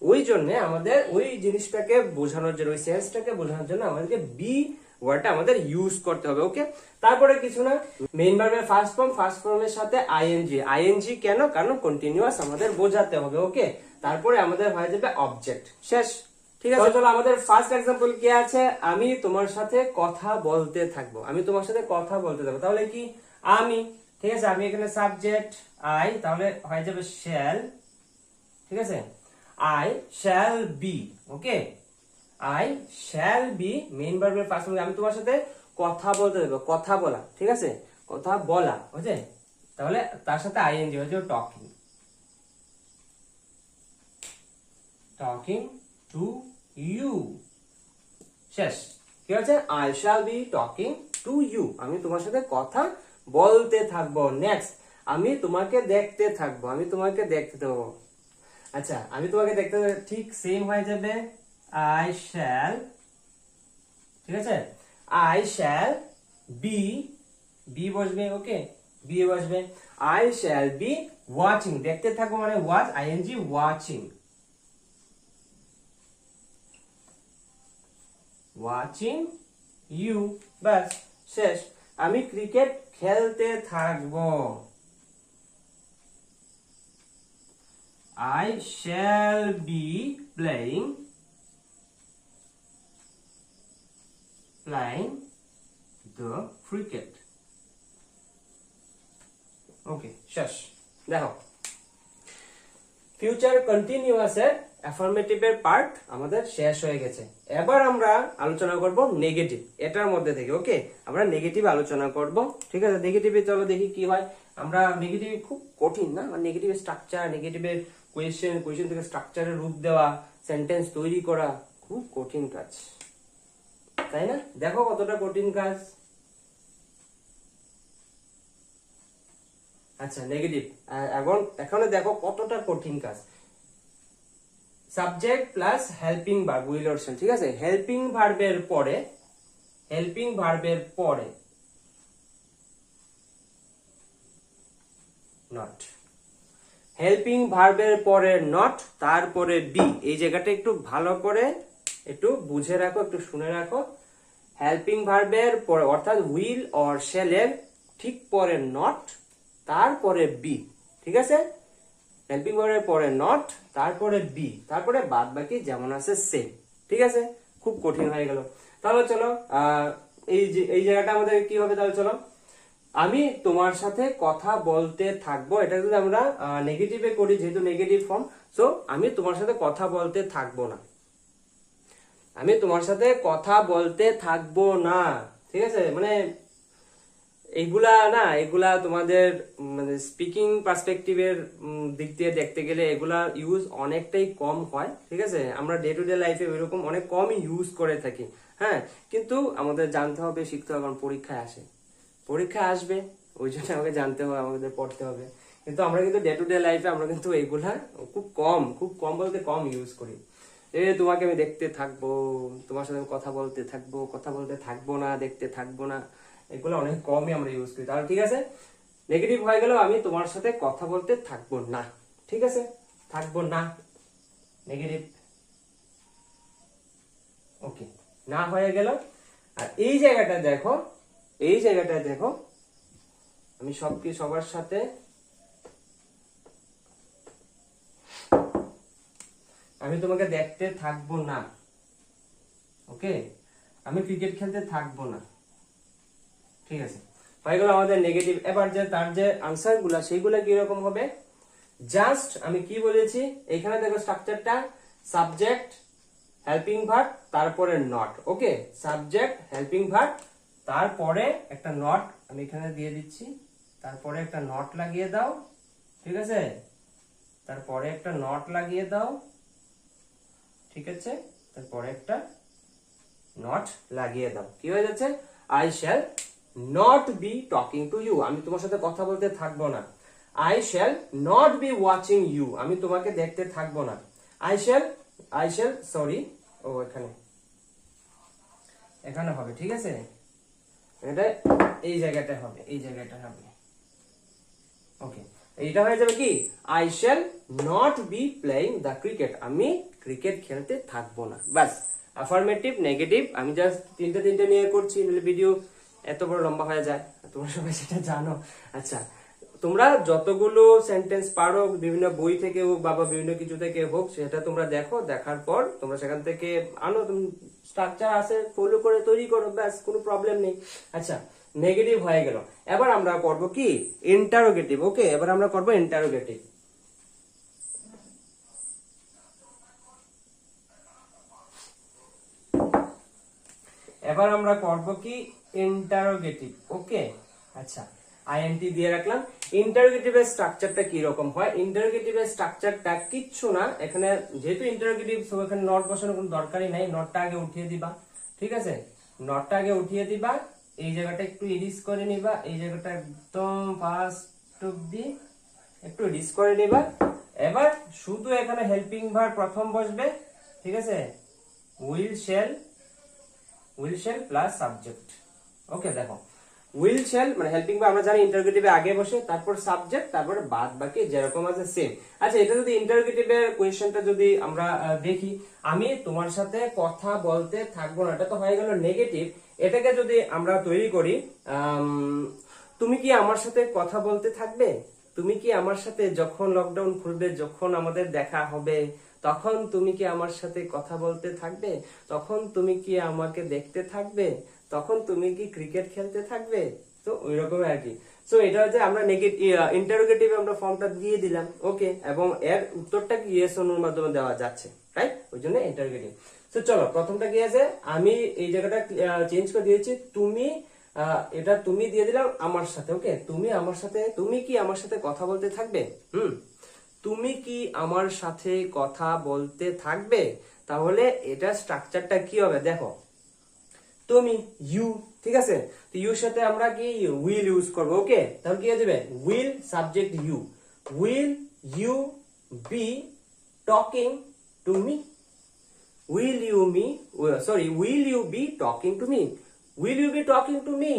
ওই জন্য আমাদের ওই জিনিসটাকে বোঝানোর জন্য, ওই সেন্সটাকে বোঝানোর জন্য আমাদেরকে বি ওয়ার্ডটা আমাদের ইউজ করতে হবে। ওকে, তারপরে কিছু না, মেইন ভার্বের ফার্স্ট ফর্মের সাথে আইএনজি কেন? কারণ কন্টিনিউয়াস আমাদের বোঝাতে হবে। ওকে, তারপরে আমাদের হয়ে যাবে অবজেক্ট, শেষ। ঠিক আছে, চলো আমাদের ফার্স্ট এক্সাম্পল কি আছে? আমি তোমার সাথে কথা বলতে থাকবো, আমি তোমার সাথে কথা বলতে থাকবো, তাহলে কি আমি, ঠিক আছে, আমি এখানে সাবজেক্ট আই, তাহলে হয়ে যাবে শ্যাল, ঠিক আছে, I shall B. Okay, I shall B main ভার্বের ফার্স্ট ফর্ম, আমি তোমার সাথে কথা বলতে দেবো, কথা বলা, ঠিক আছে, কথা বলা, বুঝছে? তাহলে তার সাথে আইএনজি হয়ে যাবে টকিং, টকিং টু ইউ, শেষ। কি আছে? I shall be talking to you, আমি তোমার সাথে কথা বলতে থাকবো। নেক্সট, আমি তোমাকে দেখতে থাকবো, আমি তোমাকে দেখতে দেবো। আচ্ছা, আমি তোমাকে দেখতে, ঠিক সেম হয়ে যাবে আই শ্যাল, ঠিক আছে, আই শ্যাল বি, বি বসবে। ওকে, বি বসবে, আই শ্যাল বি ওয়াচিং, দেখতে থাকবো মানে watch, ING watching, watching you, বাস, শেষ। আমি ক্রিকেট খেলতে থাকবো, I shall be playing the cricket. ওকে, শেষ। দেখো, ফিউচার কন্টিনিউয়াস এর অ্যাফার্মেটিভ এর পার্ট আমাদের শেষ হয়ে গেছে। এবার আমরা আলোচনা করব নেগেটিভ, এটার মধ্যে থেকে। ওকে, আমরা নেগেটিভ আলোচনা করব, ঠিক আছে। নেগেটিভে চলো দেখি কি হয়। আমরা নেগেটিভ খুব কঠিন না, নেগেটিভ স্ট্রাকচার, নেগেটিভের কোয়েশ্চেন থেকে স্ট্রাকচারের রূপ দেওয়া, সেন্টেন্স তৈরি করা খুব কঠিন কাজ, তাই না? দেখো কতটা কঠিন কাজ। আচ্ছা, নেগেটিভ এখন দেখো কতটা কঠিন কাজ। Subject plus helping verb will or shall, ঠিক আছে। হেল্পিং ভার্বের পরে নট, হেল্পিং ভার্বের পরে নট, তারপরে বি। এই জায়গাটা একটু ভালো করে একটু বুঝে রাখো, একটু শুনে রাখো। হেল্পিং ভার্বের পরে অর্থাৎ উইল অর শ্যালের ঠিক পরে নট, তারপরে বি, ঠিক আছে। হেল্পিং ভার্বের পরে নট, তারপরে বি, তারপরে বাদ বাকি যেমন আছে সেম, ঠিক আছে। খুব কঠিন হয়ে গেল। তাহলে চলো এই জায়গাটা আমাদের কি হবে? তাহলে চলো, আমি তোমার সাথে কথা বলতে থাকবো, এটা যদি আমরা নেগেটিভে করি, যেহেতু নেগেটিভ ফর্ম, সো আমি তোমার সাথে কথা বলতে থাকবো না, আমি তোমার সাথে কথা বলতে থাকবো না, ঠিক আছে। মানে এগুলা তোমাদের মানে স্পিকিং পার্সপেক্টিভের দিক দিয়ে দেখতে গেলে এগুলা ইউজ অনেকটাই কম হয়, ঠিক আছে। আমরা ডে টু ডে লাইফে ওইরকম অনেক কমই ইউজ করে থাকি, হ্যাঁ। কিন্তু আমাদের জানতে হবে, শিখতে হবে, কারণ পরীক্ষা আসবে, ওই জন্য আমাকে জানতে হবে, আমাদের পড়তে হবে। কিন্তু আমরা কিন্তু ডে টু ডে লাইফে আমরা কিন্তু এইগুলা খুব কম বলতে কম ইউজ করি। তোমাকে আমি দেখতে থাকবো, তোমার সাথে আমি কথা বলতে থাকবো না, দেখতে থাকবো না, এগুলো অনেক কমই আমরা ইউজ করি। তাহলে ঠিক আছে, নেগেটিভ হয়ে গেল আমি তোমার সাথে কথা বলতে থাকবো না, ঠিক আছে, থাকবো না, নেগেটিভ। ওকে, না হয়ে গেল। আর এই জায়গাটা দেখো, আমি সবার সাথে আমি তোমাকে দেখতে থাকবো না, ওকে, আমি ক্রিকেট খেলতে থাকবো না, ঠিক আছে। হয়ে গেল আমাদের নেগেটিভ। এবার তার যে আনসার গুলা সেইগুলা কিরকম হবে? জাস্ট আমি কি বলেছি এখানে দেখো স্ট্রাকচারটা, সাবজেক্ট হেল্পিং ভার্ব তারপরে not, okay, subject helping verb তারপরে একটা নট আমি এখানে দিয়ে দিচ্ছি, তারপরে একটা নট লাগিয়ে দাও, ঠিক আছে, তারপরে একটা নট লাগিয়ে দাও, ঠিক আছে, তারপরে একটা নট লাগিয়ে দাও। কি হয়ে যাচ্ছে? I shall not be talking to you, আমি তোমার সাথে কথা বলতে থাকবো না। I shall not be watching you, আমি তোমাকে দেখতে থাকবো না। আই শ্যাল সরি, ও এখানে হবে, ঠিক আছে। এটা এই জায়গাটা হবে, এই জায়গাটা হবে। ওকে, এটা হয়ে যাবে কি, I shall not B playing the cricket, আমি ক্রিকেট খেলতে থাকবো না। বাস, অ্যাফার্মেটিভ, নেগেটিভ, আমি জাস্ট তিনটে নিয়ে করছি, নাহলে ভিডিও এত বড় লম্বা হয়ে যায়, তোমরা সবাই সেটা জানো। আচ্ছা, তোমরা যতগুলো সেন্টেন্স পারো বিভিন্ন বই থেকে হোক বা বিভিন্ন কিছু থেকে হোক, সেটা তোমরা দেখো, দেখার পর তোমরা সেখান থেকে আনো, স্ট্রাকচার আছে ফলো করে তৈরি করো, ব্যাস, কোনো প্রবলেম নেই। আচ্ছা, নেগেটিভ হয়ে গেল, এবার আমরা করব কি, ইন্টারোগেটিভ। ওকে, এবার আমরা করব ইন্টারোগেটিভ। এবার আমরা করব কি, ইন্টারোগেটিভ। ওকে, আচ্ছা, আইএনটি দিয়ে রাখলাম। ইন্টারোগেটিভের স্ট্রাকচারটা কি রকম হয়? ইন্টারোগেটিভের স্ট্রাকচারটা কিচ্ছু না, এখানে যেহেতু ইন্টারোগেটিভ, সো এখানে নট বসানোর কোনো দরকারই নাই, নটটা আগে উঠিয়ে দিবা, ঠিক আছে, নটটা আগে উঠিয়ে দিবা, এই জায়গাটা একটু এডিস করে নিবা, এই জায়গাটা একদম ফার্স্ট অবধি একটু এডিস করে নিবা। এবার শুধু এখানে হেল্পিং ভার্ব প্রথম বসবে, ঠিক আছে, উইল শ্যাল প্লাস সাবজেক্ট। ওকে, দেখো, উইল শ্যাল মানে হেল্পিং ভার্ব আমরা জানি ইন্টারোগেটিভে আগে বসে, তারপর সাবজেক্ট, তারপর বাদ বাকি যেরকম আছে সেম। আচ্ছা, এটা যদি ইন্টারোগেটিভের কোয়েশ্চেনটা যদি আমরা দেখি, আমি তোমার সাথে কথা বলতে থাকবো না, এটা তো হয়ে গেল নেগেটিভ। এটাকে যদি আমরা তৈরি করি, তুমি কি আমার সাথে কথা বলতে থাকবে? তুমি কি আমার সাথে, যখন লকডাউন খুলবে, যখন আমাদের দেখা হবে, তখন তুমি কি আমার সাথে কথা বলতে থাকবে? তখন তুমি কি আমাকে দেখতে থাকবে? তখন তুমি কি ক্রিকেট খেলতে থাকবে? তো ওই রকম আর কি। সো এটা হচ্ছে আমরা ইন্টারোগেটিভ আমরা ফর্মটা দিয়ে দিলাম। ওকে, এবং এর উত্তরটা কি ইয়েস অর মাধ্যমে দেওয়া যাচ্ছে, রাইট? ওই জন্য ইন্টারোগেটিভ। তো চলো, প্রথমটা কি আছে, আমি এই জায়গাটা চেঞ্জ করে দিয়েছি, তুমি, এটা তুমি দিয়ে দিলাম আমার সাথে। ওকে, তুমি আমার সাথে, তুমি কি আমার সাথে কথা বলতে থাকবে? তুমি কি আমার সাথে কথা বলতে থাকবে? তাহলে এটা স্ট্রাকচারটা কি হবে দেখো, তুমি, ইউ, ঠিক আছে, তো ইউর সাথে আমরা কি উইল ইউজ করবো। ওকে, তাহলে কি হয়ে যাবে, will subject you, will you be talking to me? Will you be talking to me? Will you be talking to me?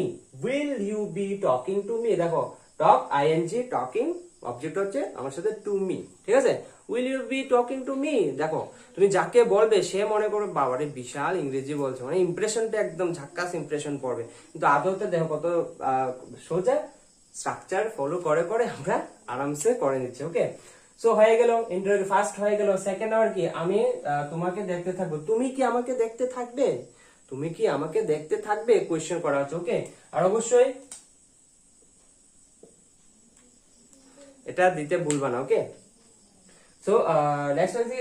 Will you be talking to me? দেখো, talk ing, talking অবজেক্ট হচ্ছে আমার সাথে to me, ঠিক আছে। Will you be talking to me? দেখো, তুমি যাকে বলবে সে মনে করবে বাবারে বিশাল ইংরেজি বলছে, মানে ইমপ্রেশনটা একদম ঝাক্কাস ইমপ্রেশন পড়বে, কিন্তু আদতে দেখো কত সোজা, স্ট্রাকচার ফলো করে করে আমরা আরামসে করে নিচ্ছি। ওকে, সো হয়ে গেল ইন্টারভিউ, ফার্স্ট হয়ে গেল। সেকেন্ড আবার কি, আমি তোমাকে দেখতে থাকবো, তুমি কি আমাকে দেখতে থাকবে? তুমি কি আমাকে দেখতে থাকবে, কোয়েশ্চেন করা হচ্ছে। ওকে, আর অবশ্যই এটা দিতে ভুলবা না। ওকে, সো নেক্সট হচ্ছে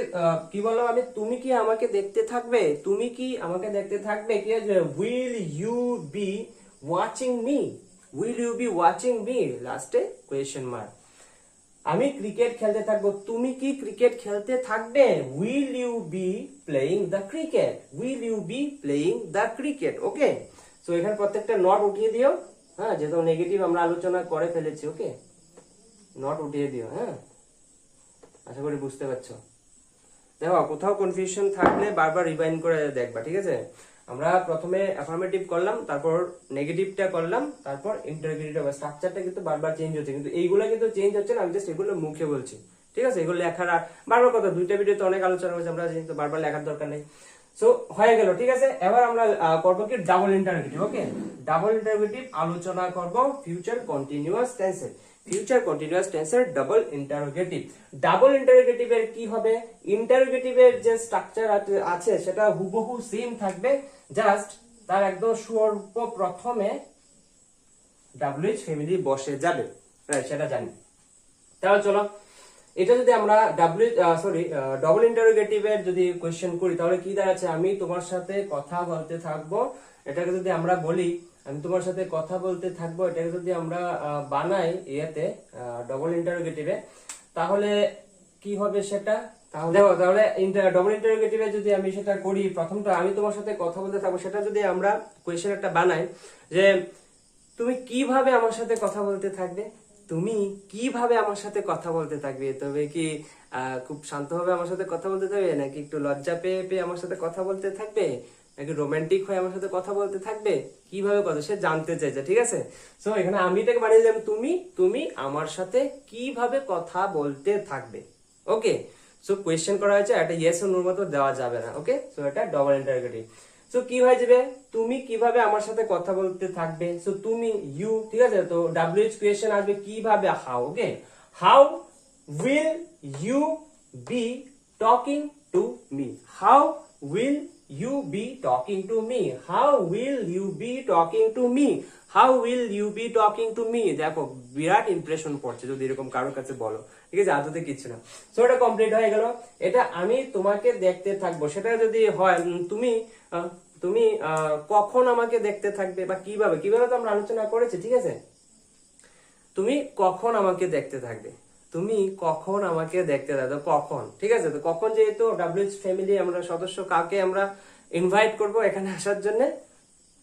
কি বললাম আমি, তুমি কি আমাকে দেখতে থাকবে? তুমি কি আমাকে দেখতে থাকবে, কি আছে, will you be watching me? Will you be watching me, লাস্টে কোয়েশ্চেন মার্ক। আমি ক্রিকেট খেলতে থাকবো, তুমি কি ক্রিকেট খেলতে থাকবে? Will you be playing the cricket? Will you be playing the cricket? Okay, so এখানে প্রত্যেকটা নট উঠিয়ে দিও, হ্যাঁ, যেহেতু নেগেটিভ আমরা আলোচনা করে ফেলেছি। ওকে, নট উঠিয়ে দিও, হ্যাঁ, আশা করি বুঝতে পারছো। দেখো, কোথাও কনফিউশন থাকলে বারবার রিভাইন্ড করে দেখবা, ঠিক আছে। আমরা প্রথমে অ্যাফার্মেটিভ করলাম, তারপর নেগেটিভটা করলাম, তারপর ইন্টারোগেটিভ। স্ট্রাকচারটা কিন্তু বারবার চেঞ্জ হচ্ছে, কিন্তু এইগুলো কিন্তু চেঞ্জ হচ্ছে না, আমি জাস্ট এগুলো মুখে বলছি, ঠিক আছে। এগুলো লেখার আর বারবার কথা, দুইটা ভিডিওতে অনেক আলোচনা হয়েছে, আমরা কিন্তু বারবার লেখার দরকার নেই। সো হয়ে গেল, ঠিক আছে। এবার আমরা করবো কি, ডাবল ইন্টারোগেটিভ। ওকে, ডাবল ইন্টারোগেটিভ আলোচনা করব ফিউচার কন্টিনিউয়াস টেন্সে। ফিউচার কন্টিনিউয়াস টেন্সের ডাবল ইন্টারোগেটিভ। ডাবল ইন্টারোগেটিভের কি হবে, ইন্টারোগেটিভের যে স্ট্রাকচার আছে সেটা হুবহু সেম থাকবে, জাস্ট তার একদম সর্বপ্রথমে ডাব্লিউএইচ ফ্যামিলি বসে যাবে, রাইট, সেটা জানি। তাহলে চলো, এটা যদি আমরা ডবল ইন্টারোগেটিভের যদি কোয়েশ্চেন করি, তাহলে কি দাঁড়াচ্ছে, আমি তোমার সাথে কথা বলতে থাকবো। এটাকে যদি আমরা বলি, আমি তোমার সাথে কথা বলতে থাকবো, এটাকে যদি আমরা বানাই ইয়েতে ডবল ইন্টারোগেটিভে, তাহলে কি হবে সেটা, তাহলে দেখো, তাহলে ডবল ইন্টারোগেটিভে যদি আমি সেটা করি, প্রথমটা আমি তোমার সাথে কথা বলতে থাকবো, সেটা যদি আমরা কোয়েশ্চেন একটা বানাই যে তুমি কিভাবে আমার সাথে কথা বলতে থাকবে? তুমি কিভাবে আমার সাথে কথা বলতে থাকবে? তবে কি খুব শান্তভাবে আমার সাথে কথা বলতে থাকবে, নাকি একটু লজ্জা পেয়ে পেয়ে আমার সাথে কথা বলতে থাকবে, নাকি রোমান্টিক হয়ে আমার সাথে কথা বলতে থাকবে, কিভাবে কথা সে জানতে চাইছে, ঠিক আছে। সো এখানে আমিটাকে বানিয়ে দিলাম তুমি, তুমি আমার সাথে কিভাবে কথা বলতে থাকবে। ওকে, সো কোয়েশ্চেন করা হয়েছে, একটা ইয়েস ও নোর মতো দেওয়া যাবে না। ওকে, সো এটা ডবল ইন্টারোগেটিভ। সো কি হয়ে যাবে, তুমি কিভাবে আমার সাথে কথা বলতে থাকবে। সো তুমি ইউ, ঠিক আছে, তো ডাব্লিউএইচ কোয়েশ্চেন আসবে কিভাবে, how. Okay, how will you be talking to me? How will you be talking to me? How will you be talking to me? How will you be talking to me? দেখো বিরাট ইমপ্রেশন পড়ছে যদি এরকম কারোর কাছে বলো, ঠিক আছে, আদতে কিছু না। সো এটা কমপ্লিট হয়ে গেল। এটা আমি তোমাকে দেখতে থাকবো, সেটা যদি হয় তুমি তুমি কখন আমাকে দেখতে থাকবে বা কিভাবে, কিভাবে তো আমরা আলোচনা করেছি, ঠিক আছে। তুমি কখন আমাকে দেখতে থাকবে, তুমি কখন আমাকে দেখতে থাকবে, কখন, ঠিক আছে। তো কখন যেহেতু ডাব্লিউএইচ ফ্যামিলি আমরা সদস্য, কাকে আমরা ইনভাইট করব এখানে আসার জন্য,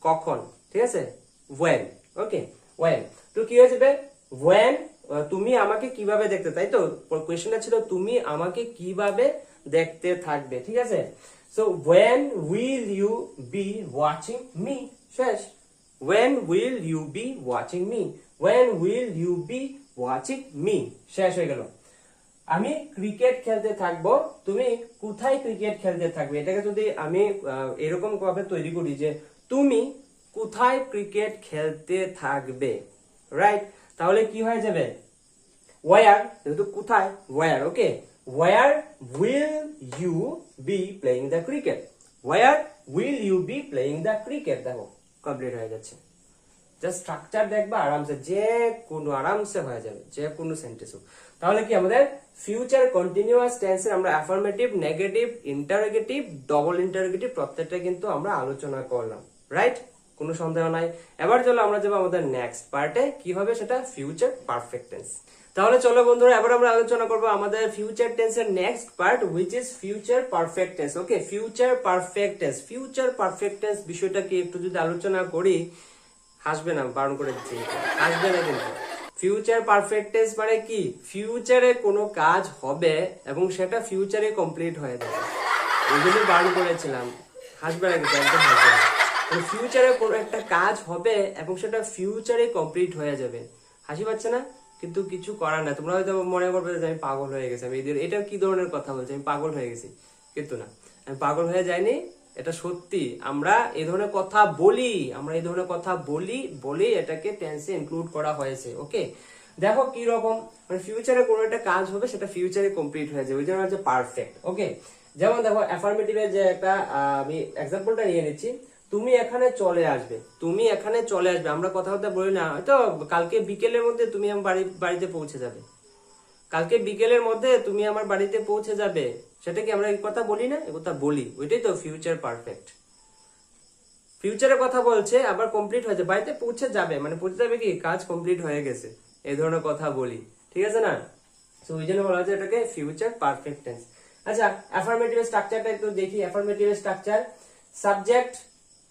কখন, ঠিক আছে, when। Okay, when। তো কি হয়ে যাবে, when তুমি আমাকে কিভাবে দেখতে, তাই তো কোয়েশ্চেনটা ছিল তুমি আমাকে কিভাবে দেখতে থাকবে, ঠিক আছে। So when will you be watching me, শেষ। when will you be watching me, when will you be watching me, শেষ হয়ে গেল। আমি ক্রিকেট খেলতে থাকবো, তুমি কোথায় ক্রিকেট খেলতে থাকবে। এটাকে যদি আমি এরকম ভাবে তৈরি করি যে তুমি কোথায় ক্রিকেট খেলতে থাকবে, রাইট, তাহলে কি হয়ে যাবে, where, যেহেতু কোথায়, where। Okay, where will you be playing the cricket, where will you be playing the cricket। দেখো কমপ্লিট হয়ে যাচ্ছে। জাস্ট স্ট্রাকচার দেখবা আরামসে, যে কোনো আরামসে হয়ে যাবে, যে কোনো সেন্টেন্স হোক। তাহলে কি আমাদের ফিউচার কন্টিনিউয়াস টেন্সের আমরা affirmative, negative, interrogative, double interrogative প্রত্যেকটা কিন্তু আমরা আলোচনা করলাম, রাইট, কোনো সন্দেহ নাই। এবার চলো আমরা যাবো আমাদের নেক্সট পার্টে, কি হবে সেটা, ফিউচার পারফেক্ট টেন্স। তাহলে চলো বন্ধুরা, এবার আমরা আলোচনা করবো আমাদের ফিউচার টেন্সের next part, which is future perfect tense. Okay, future perfect tense, future perfect tense বিষয়টা কি একটু যদি আলোচনা করি, হাসবে না, বারণ করে দিচ্ছি, হাসবে না কিন্তু। ফিউচার পারফেক্ট টেন্স মানে কি, ফিউচারে কোনো কাজ হবে এবং সেটা ফিউচারে কমপ্লিট হয়ে যাবে, এগুলো বারণ করেছিলাম, হাসবে না কিন্তু, একদম হাসবে না। ফিউচারে কোনো একটা কাজ হবে এবং সেটা ফিউচারে কমপ্লিট হয়ে যাবে, হাসি পাচ্ছে না কিন্তু, কিছু করার না। তোমরা হয়তো মনে করবে যে আমি পাগল হয়ে গেছি, আমি এটা কি ধরনের কথা বলছি, আমি পাগল হয়ে গেছি, কিন্তু না, আমি পাগল হয়ে যাইনি, এটা সত্যি। আমরা এই ধরনের কথা বলি, আমরা এই ধরনের কথা বলি এটাকে টেন্সে ইনক্লুড করা হয়েছে। ওকে, দেখো কি রকম, মানে ফিউচারে কোনো একটা কাজ হবে সেটা ফিউচারে কমপ্লিট হয়ে যাবে, ওই জন্য হচ্ছে পারফেক্ট। ওকে, যেমন দেখো অ্যাফার্মেটিভের যে একটা আমি এক্সাম্পলটা নিয়ে নিচ্ছি, তুমি এখানে চলে আসবে, তুমি এখানে চলে আসবে, আমরা কথা বলি না, হয়তো কালকে বিকেলের মধ্যে তুমি আমার বাড়িতে পৌঁছে যাবে, কালকে বিকেলের মধ্যে তুমি আমার বাড়িতে পৌঁছে যাবে, সেটা কি আমরা এই কথা বলি না, এই কথা বলি, ওইটাই তো ফিউচার পারফেক্ট। ফিউচারের কথা বলছে আবার কমপ্লিট হয়েছে, বাড়িতে পৌঁছে যাবে, মানে পৌঁছে যাবে কি, কাজ কমপ্লিট হয়ে গেছে, এই ধরনের কথা বলি, ঠিক আছে না। তো ওই জন্য বলা হচ্ছে এটাকে ফিউচার পারফেক্ট টেন্স। আচ্ছা, অ্যাফার্মেটিভ স্ট্রাকচারটা একটু দেখি। Affirmative structure, subject,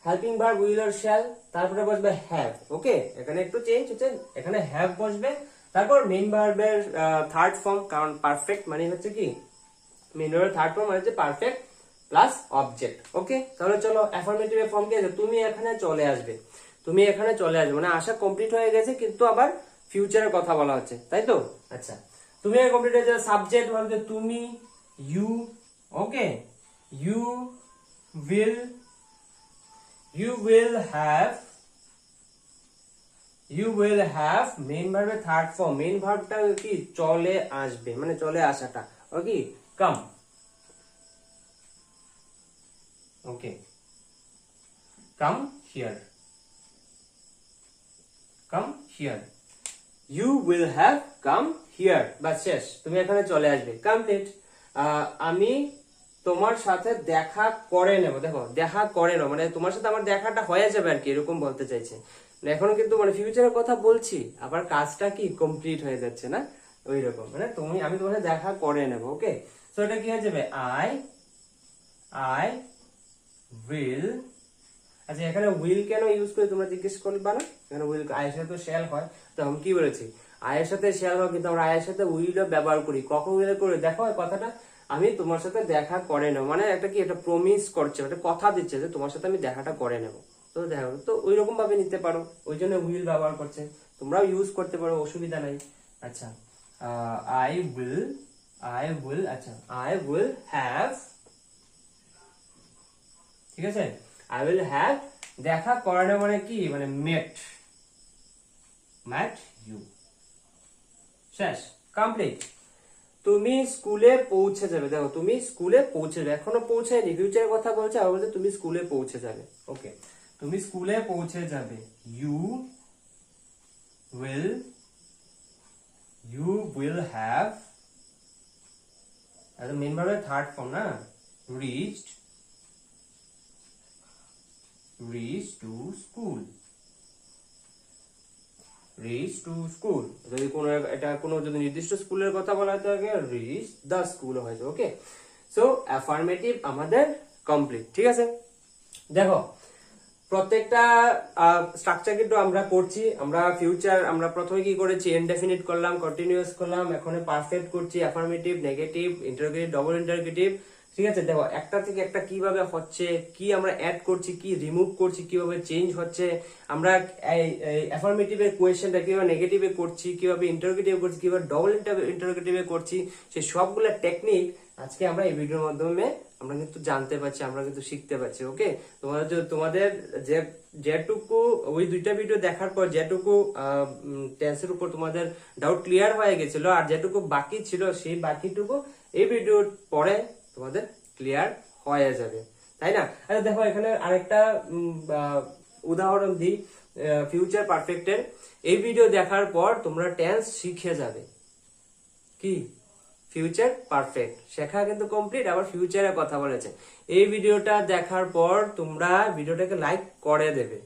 helping verb will or shall, তারপরে বসবে হ্যাভ। ওকে, এখানে একটু চেঞ্জ হচ্ছে, এখানে হ্যাভ বসবে, তারপর মেইন ভার্বের থার্ড ফর্ম, কারণ পারফেক্ট মানে হচ্ছে কি, মেইন ভার্বের থার্ড ফর্ম মানে হচ্ছে পারফেক্ট প্লাস অবজেক্ট। ওকে, তাহলে চলো অ্যাফার্মেটিভ ফর্ম কি আছে, তুমি এখানে চলে আসবে, তুমি এখানে চলে আসবে মানে আসা কমপ্লিট হয়ে গেছে কিন্তু আবার ফিউচারের কথা বলা হচ্ছে, তাই তো। আচ্ছা, তুমি কমপ্লিট হয়ে যাবে, সাবজেক্ট বলতে তুমি, you. Okay, you will have main ভার্বের থার্ড ফর্ম, মেইন ভার্বটা কি, চলে আসবে মানে চলে আসাটা। Okay, come. Okay, come here, come here, you will have come here, বাস শেষ, তুমি এখানে চলে আসবে, কমপ্লিট। আমি তোমার সাথে দেখা করে নেবো, দেখো দেখা করে নেবো মানে তোমার সাথে আমার দেখাটা হয়ে যাবে আর কি, এরকম বলতে চাইছে। এখনো কিন্তু মানে ফিউচারের কথা বলছি, আবার কাজটা কি কমপ্লিট হয়ে যাচ্ছে না, ওই রকম, মানে আমি তোমার সাথে দেখা করে নেবো। ওকে, সো এটা কি হয়ে যাবে, আই উইল। আচ্ছা, এখানে উইল কেন ইউজ করে তোমরা জিজ্ঞেস করবা না, এখানে উইল আয়ের সাথে তো শ্যাল হয়, তো আমি কি বলেছি, আয়ের সাথে শ্যাল হয়, কিন্তু আমরা আয়ের সাথে উইল ব্যবহার করি, কখন উইল করি, দেখো কথাটা আমি তোমার সাথে দেখা করে নেব, মানে একটা কি একটা প্রমিস করছে, একটা কথা দিচ্ছে যে তোমার সাথে আমি দেখাটা করে নেব। তো দেখো, তো ওই রকম ভাবে নিতে পারো, ওই জন্য উইল ব্যবহার করছে, তোমরাও ইউজ করতে পারো, অসুবিধা নাই। আচ্ছা, আই উইল, আচ্ছা আই উইল হ্যাভ, ঠিক আছে, আই উইল হ্যাভ, দেখা করানো মানে কি, মানে মেট ইউ, শেষ, কমপ্লিট। তুমি স্কুলে পৌঁছে যাবে, দেখো তুমি স্কুলে পৌঁছে যাবে, এখনো পৌঁছায়নি, ফিউচারের কথা বলছে, আর বলছে তুমি স্কুলে পৌঁছে যাবে। ওকে, তুমি স্কুলে পৌঁছে যাবে, ইউ উইল হ্যাভ, মেন ভার্বের থার্ড ফর্ম না, রিচড টু স্কুল, যদি কোনো এটা কোনো যদি নির্দিষ্ট স্কুলের কথা বলা হয় তাহলে রিচ দ্য স্কুল হয়েছে। ওকে, সো অ্যাফার্মেটিভ আমাদের কমপ্লিট, ঠিক আছে। দেখো প্রত্যেকটা স্ট্রাকচার কিন্তু আমরা করছি, আমরা ফিউচার, আমরা প্রথমে কি করেছি, ইনডেফিনিট করলাম, কন্টিনিউয়াস করলাম, এখন পারফেক্ট করছি, affirmative, negative, interrogative, double interrogative, ঠিক আছে। দেখো একটা থেকে একটা কিভাবে হচ্ছে, কি আমরা অ্যাড করছি, কি রিমুভ করছি, কিভাবে চেঞ্জ হচ্ছে, আমরা অ্যাফার্মেটিভের কোয়েশ্চেনটা কিভাবে নেগেটিভে করছি, কিভাবে ইন্টারোগেটিভ করছি, কিভাবে ডবল ইন্টারোগেটিভে করছি, সেই সবগুলো টেকনিক আজকে আমরা এই ভিডিওর মাধ্যমে আমরা কিন্তু জানতে পারছি, আমরা কিন্তু শিখতে পারছি। ওকে, তোমাদের যেটুকু ওই দুইটা ভিডিও দেখার পর যেটুকু টেন্সের উপর তোমাদের ডাউট ক্লিয়ার হয়ে গেছিল, আর যেটুকু বাকি ছিল সেই বাকিটুকু এই ভিডিওর পরে তোমাদের ক্লিয়ার হয়ে যাবে, তাই না? আচ্ছা দেখো, এখানে আরেকটা উদাহরণ দিই ফিউচার পারফেক্টের। এই ভিডিও দেখার পর তোমরা টেন্স শিখে যাবে, কি ফিউচার পারফেক্ট শেখা কিন্তু কমপ্লিট, আবার ফিউচারের কথা বলেছে। এই ভিডিওটা দেখার পর তোমরা ভিডিওটাকে লাইক করে দেবে,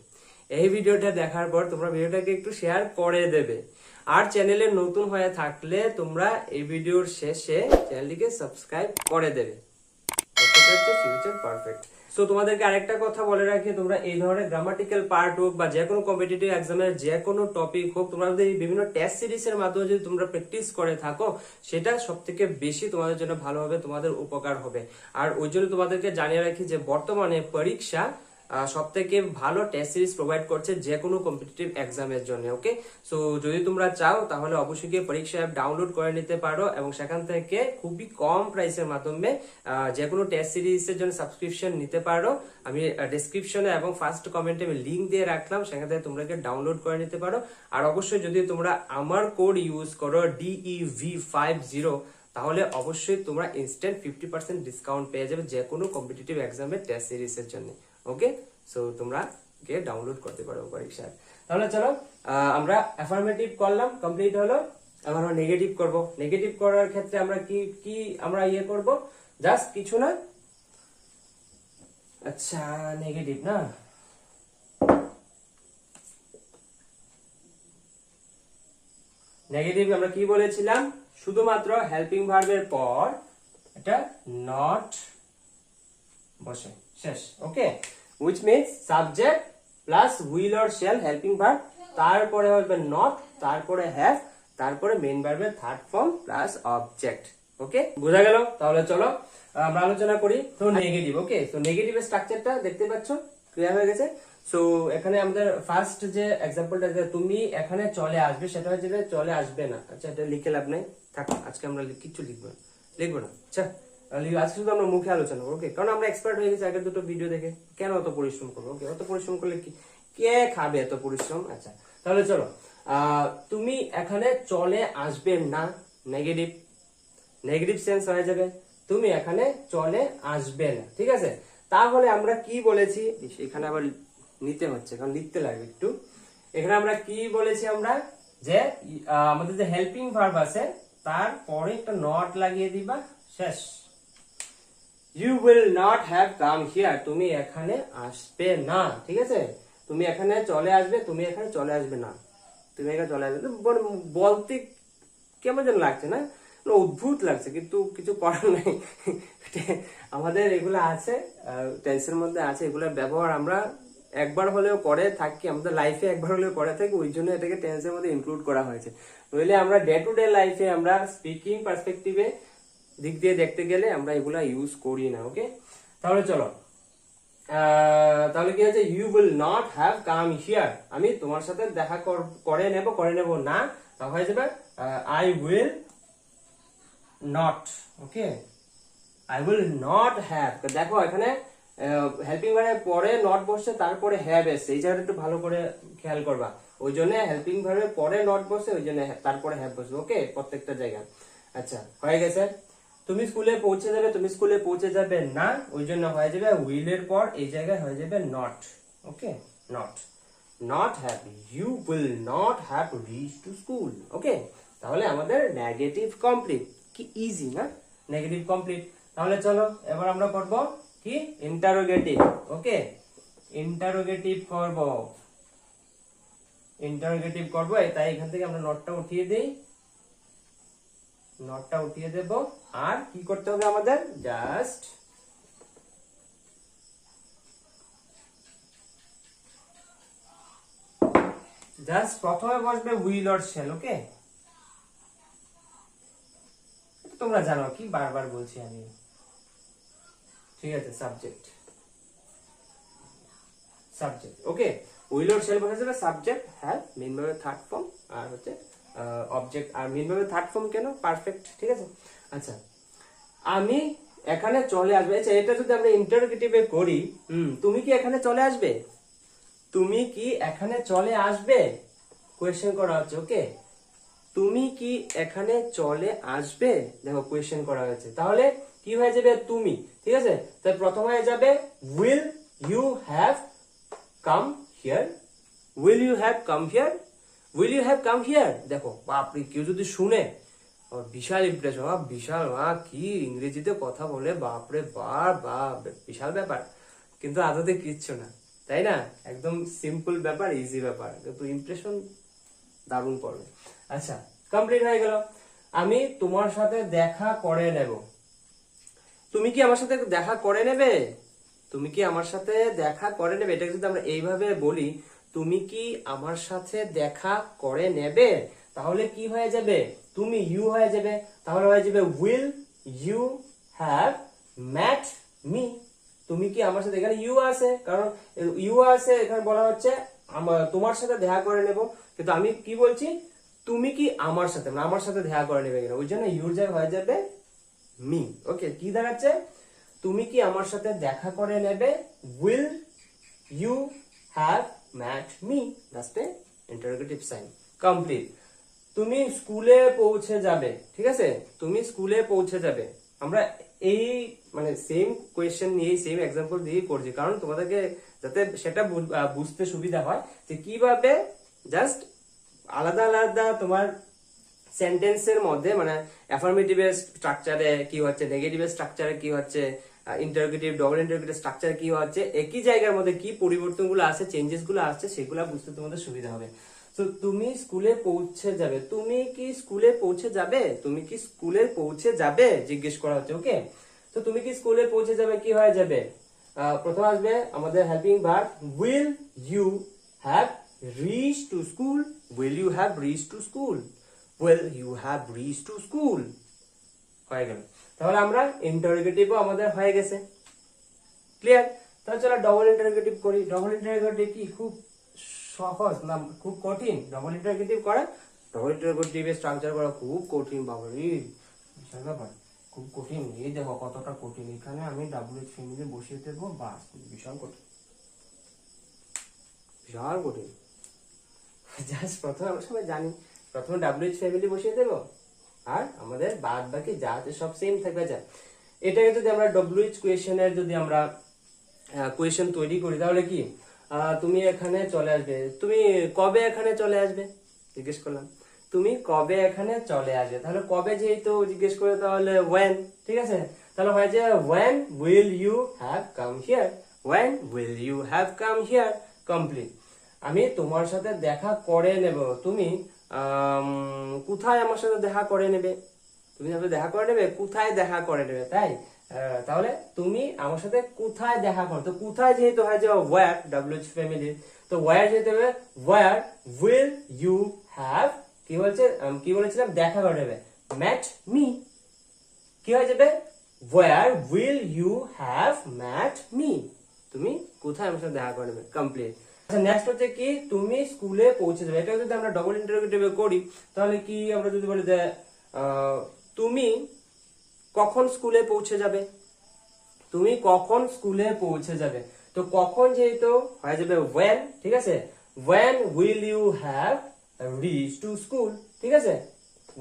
এই ভিডিওটা দেখার পর তোমরা ভিডিওটাকে একটু শেয়ার করে দেবে, আর চ্যানেলে নতুন হয়ে থাকলে তোমরা এই ভিডিওর শেষে চ্যানেলটিকে সাবস্ক্রাইব করে দেবে। Future perfect. সো তোমাদেরকে আরেকটা কথা বলে রাখি, তোমরা এই ধরনের গ্রামাটিক্যাল পার্ট হোক বা যে কোনো কম্পিটিটিভ এক্সামের যে কোনো টপিক হোক, তোমাদের এই বিভিন্ন টেস্ট সিরিজের মাধ্যমে যদি তোমরা প্র্যাকটিস করে থাকো, সেটা সব থেকে বেশি তোমাদের জন্য ভালো হবে, তোমাদের উপকার হবে। আর ওই জন্য তোমাদেরকে জানিয়ে রাখি যে বর্তমানে পরীক্ষা সব থেকে ভালো টেস্ট সিরিজ প্রোভাইড করছে যে কোনো কম্পিটিটিভ এক্সামের জন্য। ওকে, সো যদি তোমরা চাও তাহলে অবশ্যই গিয়ে পরীক্ষা অ্যাপ ডাউনলোড করে নিতে পারো, এবং সেখান থেকে খুবই কম প্রাইসের মাধ্যমে যে কোনো টেস্ট সিরিজের জন্য সাবস্ক্রিপশন নিতে পারো। আমি ডেসক্রিপশনে এবং ফার্স্ট কমেন্টে আমি লিঙ্ক দিয়ে রাখলাম, সেখান থেকে তোমরা ডাউনলোড করে নিতে পারো। আর অবশ্যই যদি তোমরা আমার কোড ইউজ করো DEV50, তাহলে অবশ্যই তোমরা ইনস্ট্যান্ট 50% ডিসকাউন্ট পেয়ে যাবে যে কোনো কম্পিটিটিভ এক্সামের টেস্ট সিরিজের জন্য। ওকে, সো তোমরা গিয়ে ডাউনলোড করতে পারো পরীক্ষা। তাহলে চলো, আমরা অ্যাফার্মেটিভ করলাম, কমপ্লিট হলো। এবার আমরা নেগেটিভ করব। নেগেটিভ করার ক্ষেত্রে আমরা কি আমরা ইয়ে করব, জাস্ট কিছু না। আচ্ছা, নেগেটিভ না, নেগেটিভ আমরা কি বলেছিলাম, শুধুমাত্র হেল্পিং ভার্বের পর এটা নট বসে, শেষ। ওকে, which means subject plus will or shall helping verb, তারপরে হবে not, তারপরে have, তারপরে মেইন ভার্বের থার্ড ফর্ম প্লাস অবজেক্ট। ওকে, বোঝা গেল? তাহলে চলো আমরা আলোচনা করি। তো নেগেটিভ, ওকে, তো নেগেটিভের স্ট্রাকচারটা দেখতে পাচ্ছ, ক্লিয়ার হয়ে গেছে। সো এখানে আমাদের ফার্স্ট যে এক্সাম্পলটা, যে তুমি এখানে চলে আসবে, সেটা হচ্ছে চলে আসবে না। আচ্ছা, এটা লিখে লাভ নাই, থাক, আজকে আমরা কিছু লিখবো না। আচ্ছা, আজকে শুধু আমরা মুখে আলোচনা করবো, ওকে, কারণ আমরা এক্সপার্ট হয়ে গেছি আগের দুটো ভিডিও দেখে। কেন অত পরিশ্রম করবো? ওকে, অত পরিশ্রম করলে কি কে খাবে এত পরিশ্রম? আচ্ছা, তাহলে চলো, তুমি এখানে চলে আসবে না, নেগেটিভ সেন্স হয়ে যাবে, তুমি এখানে চলে আসবে না, ঠিক আছে। তাহলে আমরা কি বলেছি, এখানে আবার নিতে হচ্ছে কারণ লিখতে লাগবে একটু। এখানে আমরা কি বলেছি, আমরা যে আমাদের যে হেল্পিং ভার্ব আছে তারপরে একটা নট লাগিয়ে দিবা, শেষ। You will not have come here, তুমি এখানে আসবে না, ঠিক আছে। তুমি এখানে চলে আসবে, তুমি এখানে চলে আসবে না, তুমি এখানে চলে আসবে। বলতে কেমন যেন লাগছে না, অদ্ভুত লাগছে, কিন্তু কিছু করার নাই। আমাদের এগুলো আছে, টেন্সের মধ্যে আছে, এগুলোর ব্যবহার আমরা একবার হলেও করে থাকি, আমাদের লাইফে একবার হলেও করে থাকি, ওই জন্য এটাকে টেন্সের মধ্যে ইনক্লুড করা হয়েছে। নইলে আমরা ডে টু ডে লাইফে আমরা স্পিকিং পার্সপেক্টিভে দিক দিয়ে দেখতে গেলে আমরা এগুলা ইউজ করি না। ওকে, তাহলে চলো, তাহলে কি হচ্ছে, you will not have come here, আমি তোমার সাথে দেখা করে নেব না, তা হয়ে যাবে I will not. Okay, I will not have. দেখো এখানে হেল্পিং ভার্বের পরে নট বসছে, তারপরে হ্যাভ এসছে, এই জায়গাটা একটু ভালো করে খেয়াল করবা। ওই জন্য হেল্পিং ভার্বের পরে নট বসে, ওই জন্য তারপরে হ্যাভ বসবে। ওকে, প্রত্যেকটা জায়গা। আচ্ছা, হয়ে গেছে। তুমি স্কুলে পৌঁছে যাবে না, ওই জন্য হয়ে যাবে উইল এর পর এই জায়গায় হয়ে যাবে not. Okay, not have, you will not have reach to school. Okay, তাহলে আমাদের নেগেটিভ কমপ্লিট। কি ইজি না, নেগেটিভ কমপ্লিট। তাহলে চলো এবার আমরা করব কি, ইন্টারোগেটিভ। ওকে, ইন্টারোগেটিভ করব, তাই এখান থেকে আমরা নটটা উঠিয়ে দেই, দেব। আর কি করতে হবে আমাদের, জাস্ট প্রথমে বসবে উইল অর শ্যাল। ওকে, তোমরা জানো কি, বারবার বলছি আমি, ঠিক আছে। Subject. Okay, will or shall বসে যাবে, সাবজেক্ট হ্যাভ, মেইন ভার্বের থার্ড ফর্ম, আর হচ্ছে অবজেক্ট। আর মেইন ভার্বের থার্ড ফর্ম কেন, পারফেক্ট। ঠিক আছে। আচ্ছা, আমি এখানে চলে আসবে। আচ্ছা, এটা যদি আমরা ইন্টারোগেটিভে করি, তুমি কি এখানে চলে আসবে, কোয়েশ্চেন করা হচ্ছে। ওকে, তুমি কি এখানে চলে আসবে, দেখো কোয়েশ্চেন করা হয়েছে, তাহলে কি হয়ে যাবে, তুমি। ঠিক আছে, তাই প্রথম হয়ে যাবে will you have come here, দেখো বাপরে, কেউ যদি শুনে বিশাল ইমপ্রেশন, বিশাল কি ইংরেজিতে কথা বলে, বাপরে বাপ, বিশাল ব্যাপার। কিন্তু আদতে কিচ্ছু না, তাই না, একদম সিম্পল ব্যাপার, ইজি ব্যাপার, কিন্তু ইমপ্রেশন দারুণ পড়বে। আচ্ছা, কমপ্লিট হয়ে গেল। আমি তোমার সাথে দেখা করে নেব, তুমি কি আমার সাথে দেখা করে নেবে, এটা যদি আমরা এইভাবে বলি, তুমি কি আমার সাথে দেখা করে নেবে, তাহলে কি হয়ে যাবে, তুমি ইউ হয়ে যাবে, তাহলে হয়ে যাবে will you have met me. তুমি কি আমার সাথে, এখানে ইউ আছে, কারণ ইউ আছে, এখানে বলা হচ্ছে তোমার সাথে দেখা করে নেব, কিন্তু আমি কি বলছি, তুমি কি আমার সাথে দেখা করে নেবে কিনা, ওই জন্য ইউর জায়গায় হয়ে যাবে মি। ওকে, কি দাঁড়াচ্ছে, তুমি কি আমার সাথে দেখা করে নেবে, will you have met me, that's the interrogative sign. Complete. তুমি স্কুলে পৌঁছে যাবে, ঠিক আছে, তুমি স্কুলে পৌঁছে যাবে। আমরা এই মানে সেম কোয়েশ্চেন নিয়ে, সেম এক্সাম্পল দিয়ে করছি, কারণ তোমাদেরকে যাতে সেটা বুঝতে সুবিধা হয় যে কিভাবে জাস্ট আলাদা আলাদা তোমার সেন্টেন্সের মধ্যে, মানে অ্যাফার্মেটিভ স্ট্রাকচারে কি হচ্ছে, নেগেটিভ স্ট্রাকচারে কি হচ্ছে, ইন্টারোগেটিভ, ডবল ইন্টারোগেটিভ স্ট্রাকচার কি হচ্ছে, একই জায়গার মধ্যে কি পরিবর্তনগুলো আছে, চেঞ্জেস গুলো আসছে, সেগুলো বুঝতে তোমাদের সুবিধা হবে। তো তুমি স্কুলে পৌঁছে যাবে, তুমি কি স্কুলে পৌঁছে যাবে জিজ্ঞেস করা হচ্ছে। ওকে, তো তুমি কি স্কুলে পৌঁছে যাবে, কি হয়ে যাবে, প্রথম আসবে আমাদের helping verb will you have reach to school, হয়ে গেল। তাহলে আমরা ইন্টারোগেটিভও আমাদের হয়ে গেছে, ক্লিয়ার। তাহলে চলো ডবল ইন্টারোগেটিভ করি। ডবল ইন্টারোগেটিভ কি খুব সহজ না খুব কঠিন? ডবল ইন্টারোগেটিভ স্ট্রাকচার করা খুব কঠিন, বাবারে বিশাল ব্যাপার, খুব কঠিন। এই দেখো কতটা কঠিন, এখানে আমি WH ফ্যামিলি বসিয়ে দেবো, বাস বিশাল কঠিন, জাস্ট প্রথমে আমরা সবাই জানি, প্রথমে WH ফ্যামিলি বসিয়ে দেবো, আর আমাদের বাদ বাকি যা আছে সব সেম থাকবে। যা এটাকে যদি আমরা WH কোয়েশ্চেনের যদি আমরা কোয়েশ্চেন তৈরি করি, তাহলে কি তুমি এখানে চলে আসবে, তুমি কবে এখানে চলে আসবে জিজ্ঞেস করলাম, তুমি কবে এখানে চলে আসবে, তাহলে কবে যেহেতু জিজ্ঞেস করে, তাহলে when, ঠিক আছে, তাহলে হয় যে when will you have come here, complete. আমি তোমার সাথে দেখা করে নেব, তুমি কোথায় আমার সাথে দেখা করে নেবে, কোথায় দেখা করে নেবে, তাই তাহলে তুমি আমার সাথে কোথায় দেখা করো, তো কোথায় যেহেতু হয় যে ওয়্যার, WH ফ্যামিলি, তো ওয়্যার যেতে হবে ওয়্যার উইল ইউ হ্যাভ, কি বলেছিলাম দেখা করে নেবে, ম্যাট মি, কি হয়ে যাবে where will you have met me, তুমি কোথায় আমার সাথে দেখা করবে, কমপ্লিট। আচ্ছা নেক্সট হচ্ছে কি তুমি স্কুলে পৌঁছে যাবে, এটা যদি আমরা ডবল ইন্টারোগেটিভে করি তাহলে কি আমরা যদি বলি যে তুমি কখন স্কুলে পৌঁছে যাবে, তুমি কখন স্কুলে পৌঁছে যাবে, তো কখন যেহেতু হয়ে যাবে when, ঠিক আছে, when will you have reached to school, ঠিক আছে,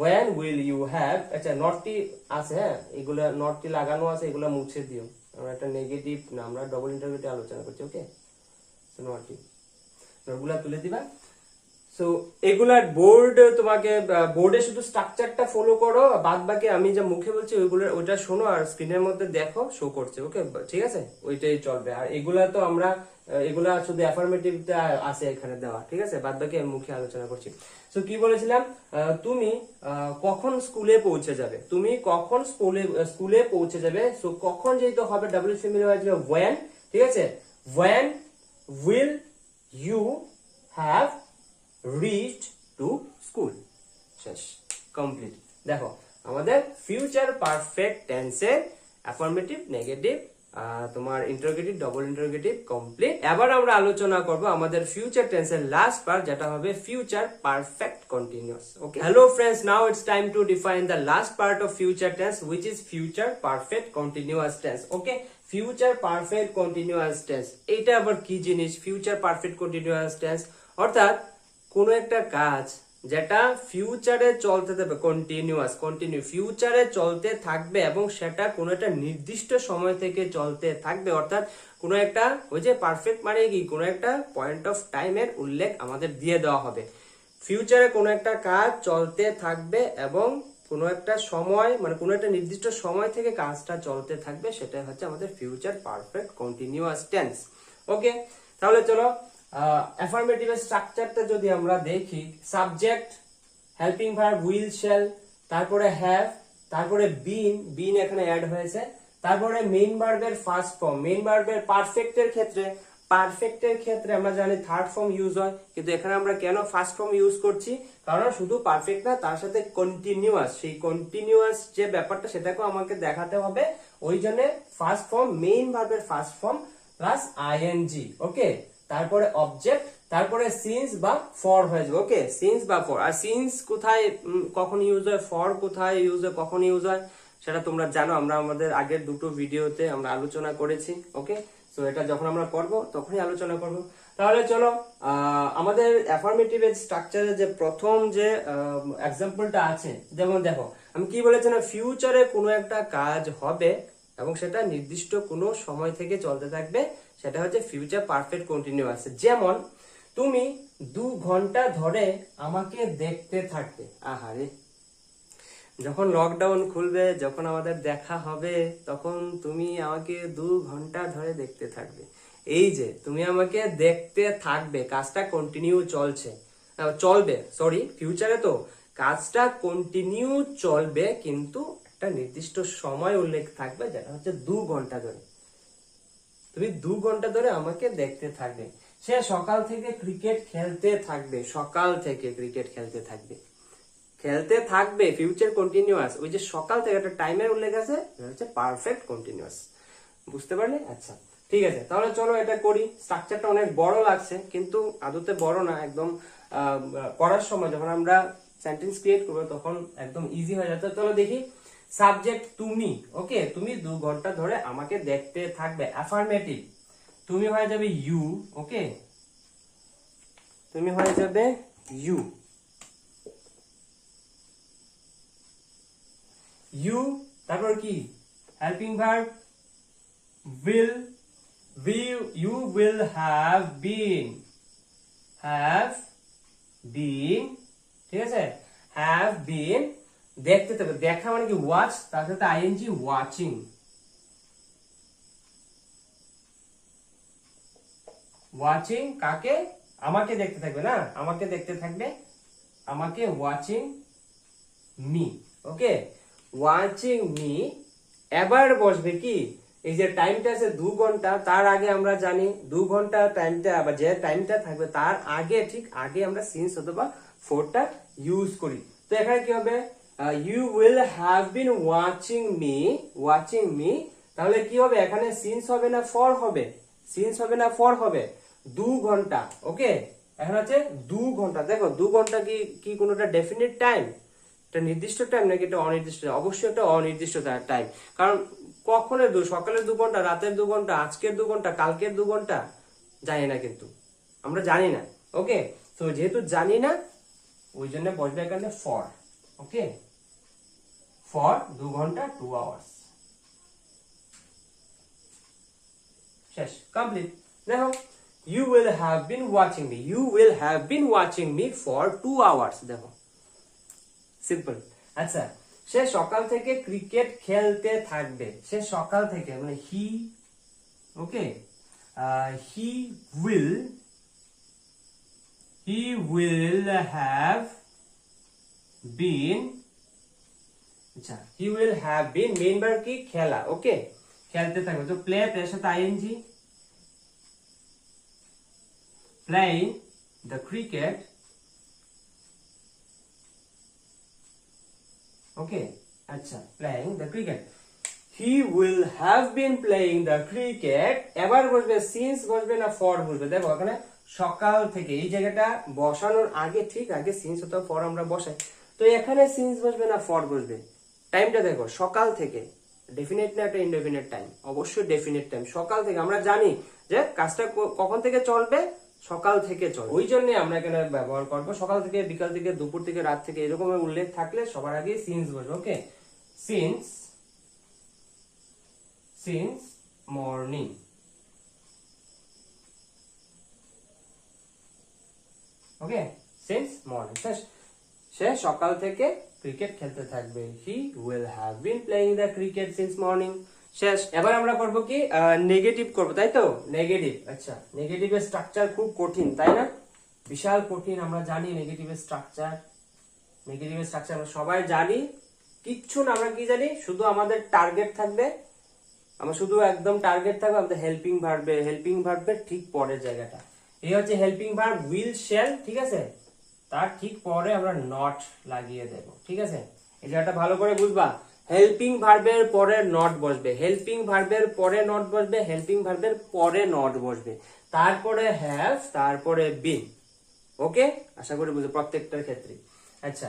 when will you have, আচ্ছা নটটি আছে, হ্যাঁ এগুলা নটটি লাগানো আছে, এগুলা মুছে দিও, আমরা একটা নেগেটিভ না, আমরা ডবল ইন্টারোগেটিভ আলোচনা করছি, ওকে, নটটি নোটগুলা তুলে দিবা। সো এগুলার বোর্ড তোমাকে বোর্ডে শুধু স্ট্রাকচারটা ফলো করো, বাদ বাকি আমি যা মুখে বলছি ওইটা শোনো আর স্ক্রিনের মধ্যে দেখো শো করছে, ওকে ঠিক আছে, ওইটাই চলবে। আর এগুলা তো আমরা এগুলা শুধু অ্যাফার্মেটিভতে আছে এখানে দেওয়া, ঠিক আছে, বাদ বাকি আমি মুখে আলোচনা করছি। সো কি বলেছিলাম, তুমি কখন স্কুলে পৌঁছে যাবে, তুমি কখন স্কুলে পৌঁছে যাবে। সো কখন যেহেতু হবে ডাব্লিউ ফ্যামিলি হয়ে যাবে when, ঠিক আছে, when will you have reached to school, শেষ, কমপ্লিট। দেখো আমাদের ফিউচার পারফেক্ট টেন্সের অ্যাফার্মেটিভ, নেগেটিভ, তোমার ইন্টারোগেটিভ, ডবল ইন্টারোগেটিভ কমপ্লিট। এবার আমরা আলোচনা করব আমাদের ফিউচার টেন্সের লাস্ট পার্ট, যেটা হবে future perfect continuous. Okay, hello friends, now it's time to define the last part of future tense, which is future perfect continuous tense. Okay, future perfect continuous tense, এটা আবার কি জিনিস? ফিউচার পারফেক্ট কন্টিনিউয়াস টেন্স অর্থাৎ কোনো একটা কাজ যেটা ফিউচারে চলতে থাকবে, কন্টিনিউ ফিউচারে চলতে থাকবে এবং সেটা কোনো একটা নির্দিষ্ট সময় থেকে চলতে থাকবে, অর্থাৎ কোনো একটা, ওই যে পারফেক্ট মানে কি, কোনো একটা পয়েন্ট অফ টাইমের উল্লেখ আমাদের দিয়ে দেওয়া হবে। ফিউচারে কোনো একটা কাজ চলতে থাকবে এবং কোনো একটা সময়, মানে কোনো একটা নির্দিষ্ট সময় থেকে কাজটা চলতে থাকবে, সেটা হচ্ছে আমাদের ফিউচার পারফেক্ট কন্টিনিউয়াস টেন্স। ওকে, তাহলে চলো অ্যাফার্মেটিভ স্ট্রাকচারটা যদি আমরা দেখি, subject, helping verb will shall, তারপরে হ্যাভ, তারপরে বিন এখানে অ্যাড হয়েছে, তারপরে মেইন ভার্বের ফার্স্ট ফর্ম, মেইন ভার্বের পারফেক্টের ক্ষেত্রে আমরা জানি থার্ড ফর্ম ইউজ হয়, কিন্তু এখানে আমরা কেন ফার্স্ট ফর্ম ইউজ করছি? কারণ শুধু পারফেক্ট না, তার সাথে কন্টিনিউয়াস, সেই কন্টিনিউয়াস যে ব্যাপারটা সেটাকেও আমাকে দেখাতে হবে, ওই জন্য ফার্স্ট ফর্ম, মেইন ভার্বের ফার্স্ট ফর্ম প্লাস আইএনজি। ওকে, তারপরে অবজেক্ট, তারপরে সিন্স বা ফর হয়ে যাবে। ওকে, সিন্স বা ফর। আর সিন্স কোথায় কখন ইউজ হয়, ফর কোথায় ইউজ হয়, কখন ইউজ হয়, সেটা তোমরা জানো, আমরা আমাদের আগের দুটো ভিডিওতে আমরা আলোচনা করেছি। ওকে, সো এটা যখন আমরা করব তখনই আলোচনা করব। তাহলে চলো আমাদের অ্যাফার্মেটিভ স্ট্রাকচারে যে প্রথম যে এক্সাম্পলটা আছে, যেমন দেখো আমি কি বলেছি না, ফিউচারে কোনো একটা কাজ হবে এবং সেটা নির্দিষ্ট কোনো সময় থেকে চলতে থাকবে, সেটা হচ্ছে ফিউচার পারফেক্ট কন্টিনিউয়াস। যেমন তুমি 2 ঘন্টা ধরে আমাকে দেখতে থাকবে। আহারে, যখন লকডাউন খুলবে, যখন আমাদের দেখা হবে, তখন তুমি আমাকে 2 ঘন্টা ধরে দেখতে থাকবে। এই যে তুমি আমাকে দেখতে থাকবে, কাজটা কন্টিনিউ চলবে, সরি ফিউচারে তো কাজটা কন্টিনিউ চলবে, কিন্তু একটা নির্দিষ্ট সময় উল্লেখ থাকবে, যেটা হচ্ছে 2 ঘন্টা ধরে। তুমি 2 ঘন্টা ধরে আমাকে দেখতে থাকবে। সে সকাল থেকে ক্রিকেট খেলতে থাকবে, ফিউচার কন্টিনিউয়াস। ওই যে সকাল থেকে একটা টাইমের উল্লেখ আছে, হচ্ছে পারফেক্ট কন্টিনিউয়াস। বুঝতে পারলে? আচ্ছা ঠিক আছে, তাহলে চলো এটা করি। স্ট্রাকচারটা অনেক বড় লাগছে, কিন্তু আদতে বড় না, একদম করার সময় যখন আমরা সেন্টেন্স ক্রিয়েট করবো তখন একদম ইজি হয়ে যাচ্ছে। চলো দেখি। সাবজেক্ট তুমি, ওকে, তুমি 2 ঘন্টা ধরে আমাকে দেখতে থাকবে, অ্যাফার্মেটিভ। তুমি হয়ে যাবে ইউ, ওকে, তুমি হয়ে যাবে ইউ, তারপর কি helping verb you will have been, ঠিক আছে, have been, দেখতে থাকবে, দেখা মানে কি ওয়াচ, তার সাথে আইএনজি, ওয়াচিং কাকে? আমাকে দেখতে থাকবে না, আমাকে দেখতে থাকবে, আমাকে ওয়াচিং মি। ওকে, ওয়াচিং মি। এবার বসবে কি, এই যে টাইমটা আছে 2 ঘন্টা, তার আগে আমরা জানি 2 ঘন্টা টাইমটা, আবার যে টাইমটা থাকবে তার আগে, ঠিক আগে আমরা সিন্স অথবা ফরটা ইউজ করি। তো এখানে কি হবে, you will have been watching me, তাহলে কি হবে এখানে সিন্স হবে না ফর হবে? সিন্স হবে না ফর হবে? 2 ঘন্টা। ওকে, এখন আছে 2 ঘন্টা। দেখো 2 ঘন্টা কি কি কোনোটা ডেফিনিট টাইম? এটা নির্দিষ্ট টাইম নাকি এটা অনির্দিষ্ট? অবশ্যই এটা অনির্দিষ্ট টাইম। কারণ কখনের সকালের 2 ঘন্টা, রাতের 2 ঘন্টা, আজকের 2 ঘন্টা, কালকের 2 ঘন্টা জানি না, কিন্তু আমরা জানি না। ওকে, তো যেহেতু জানি না ওই জন্য বসবে এখানে ফর। ওকে, ফর 2 ঘন্টা 2 আওয়ার্স। শেষ, কমপ্লিট। দেখো you will have been watching me, you will have been watching me for 2 hours. দেখো সিম্পল। আচ্ছা, সে সকাল থেকে ক্রিকেট খেলতে থাকবে। সে সকাল থেকে মানে হি, ওকে, হি উইল হ্যাভ বিন, আচ্ছা he will have been main verb কি? খেলা। ওকে, খেলতে থাকবে, তো প্লে এর সাথে আইএনজি, প্লেইং দ্য ক্রিকেট। ওকে, আচ্ছা playing the cricket, he will have been playing the cricket. এবার বসবে সিন্স বসবে না ফর বসবে? দেখো এখানে সকাল থেকে, এই জায়গাটা বসানোর আগে ঠিক আগে সিন্স অথবা ফর আমরা বসাই, তো এখানে সিন্স বসবে না ফর বসবে? টাইমটা দেখো সকাল থেকে, ডেফিনেট না একটা ইনডেফিনেট টাইম? অবশ্যই ডেফিনেট টাইম। সকাল থেকে আমরা জানি যে কাজটা কখন থেকে চলবে, সকাল থেকে চলবে, ওই জন্য আমরা এখানে ব্যবহার করবো সকাল থেকে, বিকাল থেকে, দুপুর থেকে, রাত থেকে, এরকম উল্লেখ থাকলে সবার আগে সিন্স বসবে। ওকে, সিন্স মর্নিং। ওকে, সিন্স মর্নিং। সে সকাল থেকে ক্রিকেট খেলতে থাকবে, he will have been playing the cricket since morning. শেষ। এবার আমরা করবো কি? নেগেটিভ করবো, তাই তো? নেগেটিভ। আচ্ছা, নেগেটিভের স্ট্রাকচার খুব কঠিন, তাই না? বিশাল কঠিন, আমরা জানি নেগেটিভের স্ট্রাকচার। নেগেটিভের স্ট্রাকচার আমরা সবাই জানি, কিচ্ছু না, আমরা কি জানি? শুধু আমাদের টার্গেট থাকবে, আমরা শুধু একদম টার্গেট থাকবে আমাদের হেল্পিং ভার্বের ঠিক পরের জায়গাটা। এই হচ্ছে হেল্পিং ভার্ব উইল শ্যাল, ঠিক আছে? তার ঠিক পরে আমরা নট লাগিয়ে দেব, ঠিক আছে? এই জায়গাটা ভালো করে বুঝবা। হেল্পিং ভার্বের পরে নট বসবে, হেল্পিং ভার্বের পরে নট বসবে, হেল্পিং ভার্বের পরে নট বসবে, তারপরে হ্যাভ, তারপরে বিন। ওকে, আশা করি বুঝো প্রত্যেকটার ক্ষেত্রে। আচ্ছা,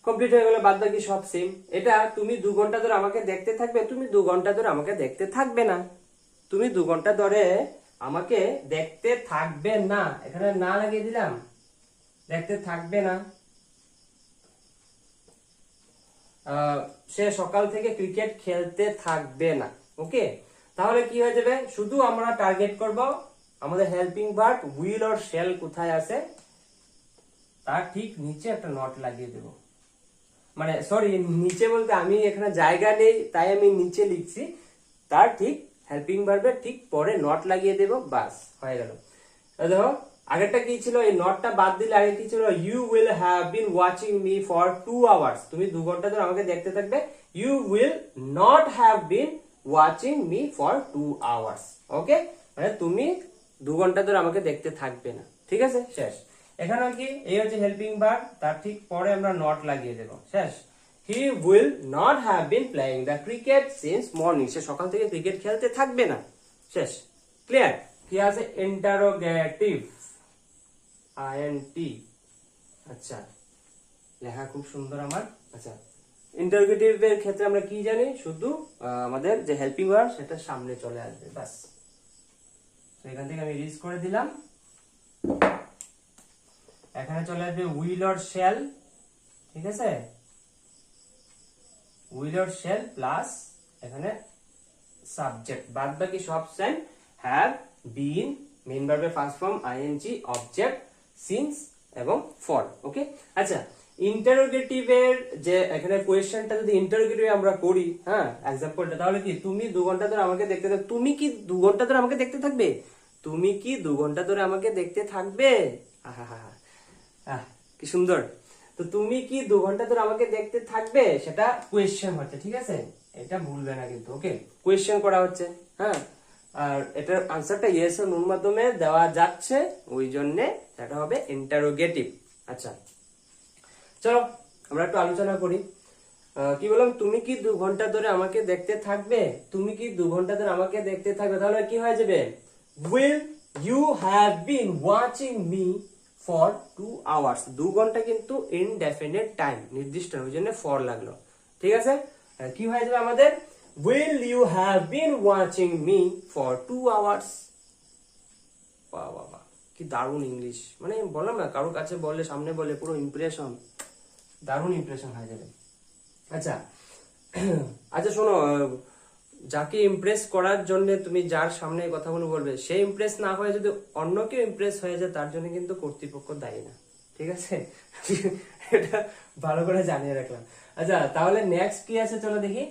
কমপ্লিট হয়ে গেল, বাদ বাকি সব সেম। এটা তুমি 2 ঘন্টা ধরে আমাকে দেখতে থাকবে, তুমি 2 ঘন্টা ধরে আমাকে দেখতে থাকবে না, তুমি 2 ঘন্টা ধরে আমাকে দেখতে থাকবে না, এখানে না লাগিয়ে দিলাম, দেখতে থাকবে না। সে সকাল থেকে ক্রিকেট খেলতে থাকবে না। ওকে, তাহলে কি হয়ে যাবে? শুধু আমরা টার্গেট করব আমাদের helping verb will or shall কোথায় আছে, তার ঠিক নিচে একটা নট লাগিয়ে দেব। মানে সরি, নিচে বলতে আমি এখানে জায়গা নেই তাই আমি নিচে লিখছি, তার ঠিক হেল্পিং ভার্বের ঠিক পরে নট লাগিয়ে দেব, বাস হয়ে গেল। দেখো আগেরটা কি ছিল? এই নটটা বাদ দিলে আগে কি ছিল? You will have been watching me for 2 hours. তুমি 2 ঘন্টা ধরে আমাকে দেখতে থাকবে। You will not have been watching me for 2 hours. Okay, মানে তুমি 2 ঘন্টা ধরে আমাকে দেখতে থাকবে না, ঠিক আছে? শেষ। এখানে কি? এই হচ্ছে হেল্পিং ভার্ব, তার ঠিক পরে আমরা নট লাগিয়ে দেব। শেষ। He will not have been playing the cricket since morning. সে সকাল থেকে ক্রিকেট খেলতে থাকবে না। শেষ, ক্লিয়ার? কি আছে? Interrogative, int. আচ্ছা, লেখা খুব সুন্দর আমার। আচ্ছা, ইন্টারোগেটিভ এর ক্ষেত্রে আমরা কি জানি? শুধু আমাদের যে হেল্পিং ভার্ব সেটা সামনে চলে আসবে, বাস। তো এখান থেকে আমি রিজ করে দিলাম, এখানে চলে আসবে উইল অর শ্যাল, ঠিক আছে? উইল অর শ্যাল প্লাস এখানে সাবজেক্ট, বাদ বাকি সব সেম। হ্যাভ, বিন, মেইন ভার্বের first form, ING, object, since এবং ফর। ওকে, আচ্ছা, ইন্টারোগেটিভের যে এখানে কোয়েশ্চেনটা যদি ইন্টারোগেটিভ আমরা করি, হ্যাঁ, এক্সাম্পলটা, তাহলে কি? তুমি 2 ঘন্টা ধরে আমাকে দেখতে থাকবে, তুমি কি 2 ঘন্টা ধরে আমাকে দেখতে থাকবে? তুমি কি 2 ঘন্টা ধরে আমাকে দেখতে থাকবে? কি সুন্দর। তো তুমি কি 2 ঘন্টা ধরে আমাকে দেখতে থাকবে, সেটা কোয়েশ্চেন হচ্ছে, ঠিক আছে? এটা ভুলবে না কিন্তু। ওকে, কোয়েশ্চেন করা হচ্ছে, হ্যাঁ, আর এটার আনসারটা ইয়েস ও নোর মাধ্যমে দেওয়া যাচ্ছে, ওই জন্য এটা হবে ইন্টারোগেটিভ। আচ্ছা, চলো আমরা একটু আলোচনা করি। কি বললাম, তুমি কি 2 ঘন্টা ধরে আমাকে দেখতে থাকবে, তুমি কি 2 ঘন্টা ধরে আমাকে দেখতে থাকবে, তাহলে কি হয়ে যাবে, will you have been watching me for 2 hours। 2 ঘন্টা কিন্তু ইনডেফিনিট টাইম, নির্দিষ্ট, ওই জন্য ফর লাগলো, ঠিক আছে। কি হয়ে যাবে আমাদের, will you have been watching me for 2 hours। বাহ বাহ বাহ, কি দারুণ ইংলিশ, মানে বললাম না, কারোর কাছে বললে, সামনে বলে পুরো ইমপ্রেশন, দারুণ ইমপ্রেশন হয়ে যাবে। আচ্ছা আচ্ছা শোনো, যাকে ইমপ্রেস করার জন্য তুমি যার সামনে এই কথাগুলো বলবে, সে ইমপ্রেস না হয়ে যদি অন্য কেউ ইমপ্রেস হয়ে যায়, তার জন্য কিন্তু কর্তৃপক্ষ দায়ী না, ঠিক আছে। এটা ভালো করে জানিয়ে রাখলাম। আচ্ছা তাহলে নেক্সট কি আছে, চলো দেখি।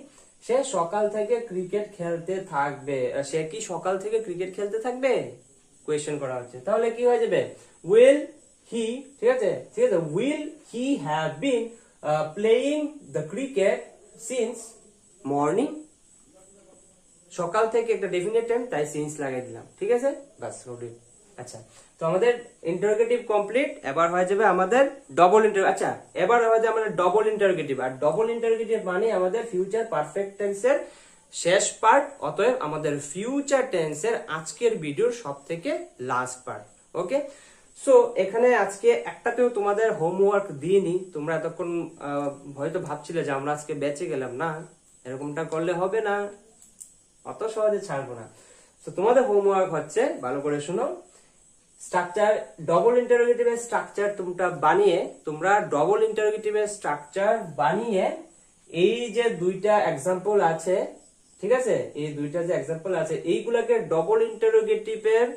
সে সকাল থেকে ক্রিকেট খেলতে থাকবে, সে কি সকাল থেকে ক্রিকেট খেলতে থাকবে, কোয়েশ্চেন করা হচ্ছে। তাহলে কি হয়ে যাবে, উইল হি, ঠিক আছে, ঠিক আছে, will he have been playing the cricket since morning. সকাল থেকে একটা ডেফিনেট টাইম, তাই সিন্স লাগাই দিলাম, ঠিক আছে, বাস রোড। আচ্ছা, তো আমাদের ইন্টারোগেটিভ কমপ্লিট। এবার হয়ে যাবে আমাদের ডবল ইন্টার, আচ্ছা এবার হয়ে যাবে আমাদের ডবল ইন্টারোগেটিভ। আর ডবল ইন্টারোগেটিভ মানে আমাদের ফিউচার পারফেক্ট টেন্সের শেষ পার্ট, অতএব আমাদের ফিউচার টেন্সের আজকের ভিডিওর সব থেকে লাস্ট পার্ট। ওকে, সো এখানে আজকে একটাতেও তোমাদের হোমওয়ার্ক দিইনি। তোমরা এতক্ষণ হয়তো ভাবছিলে যে আমরা আজকে বেঁচে গেলাম, না, এরকমটা করলে হবে না, অত সহজে ছাড়বো না। তো তোমাদের হোমওয়ার্ক হচ্ছে, ভালো করে শুনো, স্ট্রাকচার, ডবল ইন্টারোগেটিভের স্ট্রাকচার তোমরা ডবল ইন্টারোগেটিভের স্ট্রাকচার বানিয়ে এই যে দুইটা এক্সাম্পল আছে, ঠিক আছে, এই দুইটা যে এক্সাম্পল আছে, এইগুলাকে ডবল ইন্টারোগেটিভের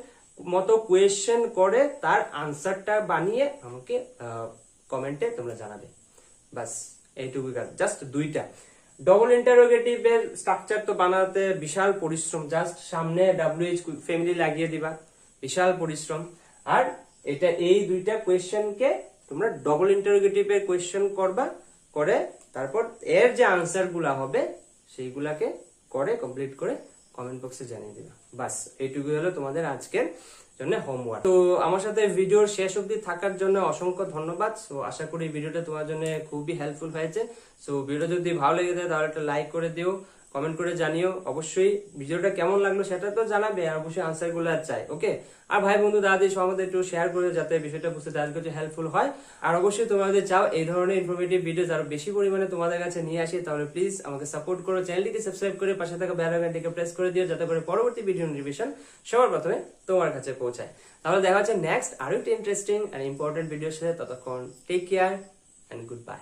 মতো কোয়েশ্চেন করে তার আনসারটা বানিয়ে আমাকে কমেন্টে তোমরা জানাবে। বাস এইটুকু কাজ, জাস্ট দুইটা। ডবল ইন্টারোগেটিভের স্ট্রাকচার তো বানাতে বিশাল পরিশ্রম, জাস্ট সামনে WH ফ্যামিলি লাগিয়ে দিবা, বিশাল পরিশ্রম। আর এটা এই দুইটা কোয়েশ্চেনকে তোমরা ডবল ইন্টারোগেটিভের কোয়েশ্চেন করবা, করে তারপর এর যে আনসার গুলা হবে সেইগুলাকে করে কমপ্লিট করে কমেন্ট বক্সে জানিয়ে দিবা। বাস এইটুকুই হলো তোমাদের আজকের জন্য হোমওয়ার্ক। তো আমার সাথে ভিডিওর শেষ অবধি থাকার জন্য অসংখ্য ধন্যবাদ। সো আশা করি ভিডিওটা তোমার জন্য খুবই হেল্পফুল হয়েছে। সো ভিডিও যদি ভালো লেগে যায় তাহলে একটা লাইক করে দিও, কমেন্ট করে জানিও, অবশ্যই ভিডিওটা কেমন লাগলো সেটা তো জানাবে, আর অবশ্যই আনসার গুলো চাই। ওকে, আর ভাই বন্ধু দাদি সবাই একটু শেয়ার করে, যাতে বিষয়টা বুঝতে তাদের কাছে হেল্পফুল হয়। আর অবশ্যই তোমরা যদি চাও এই ধরনের ইনফরমেটিভ ভিডিও আরো বেশি পরিমাণে তোমাদের কাছে নিয়ে আসি, তাহলে প্লিজ আমাকে সাপোর্ট করো, চ্যানেলটিকে সাবস্ক্রাইব করে পাশে থাকা বেল আইকনটিকে প্রেস করে দিও, যাতে করে পরবর্তী ভিডিও নোটিফিকেশন সবার প্রথমে তোমার কাছে পৌঁছায়। তাহলে দেখা হচ্ছে নেক্সট আরো একটা ইন্টারেস্টিং এন্ড ইম্পর্টেন্ট ভিডিওর সাথে। ততক্ষণ take care and good by.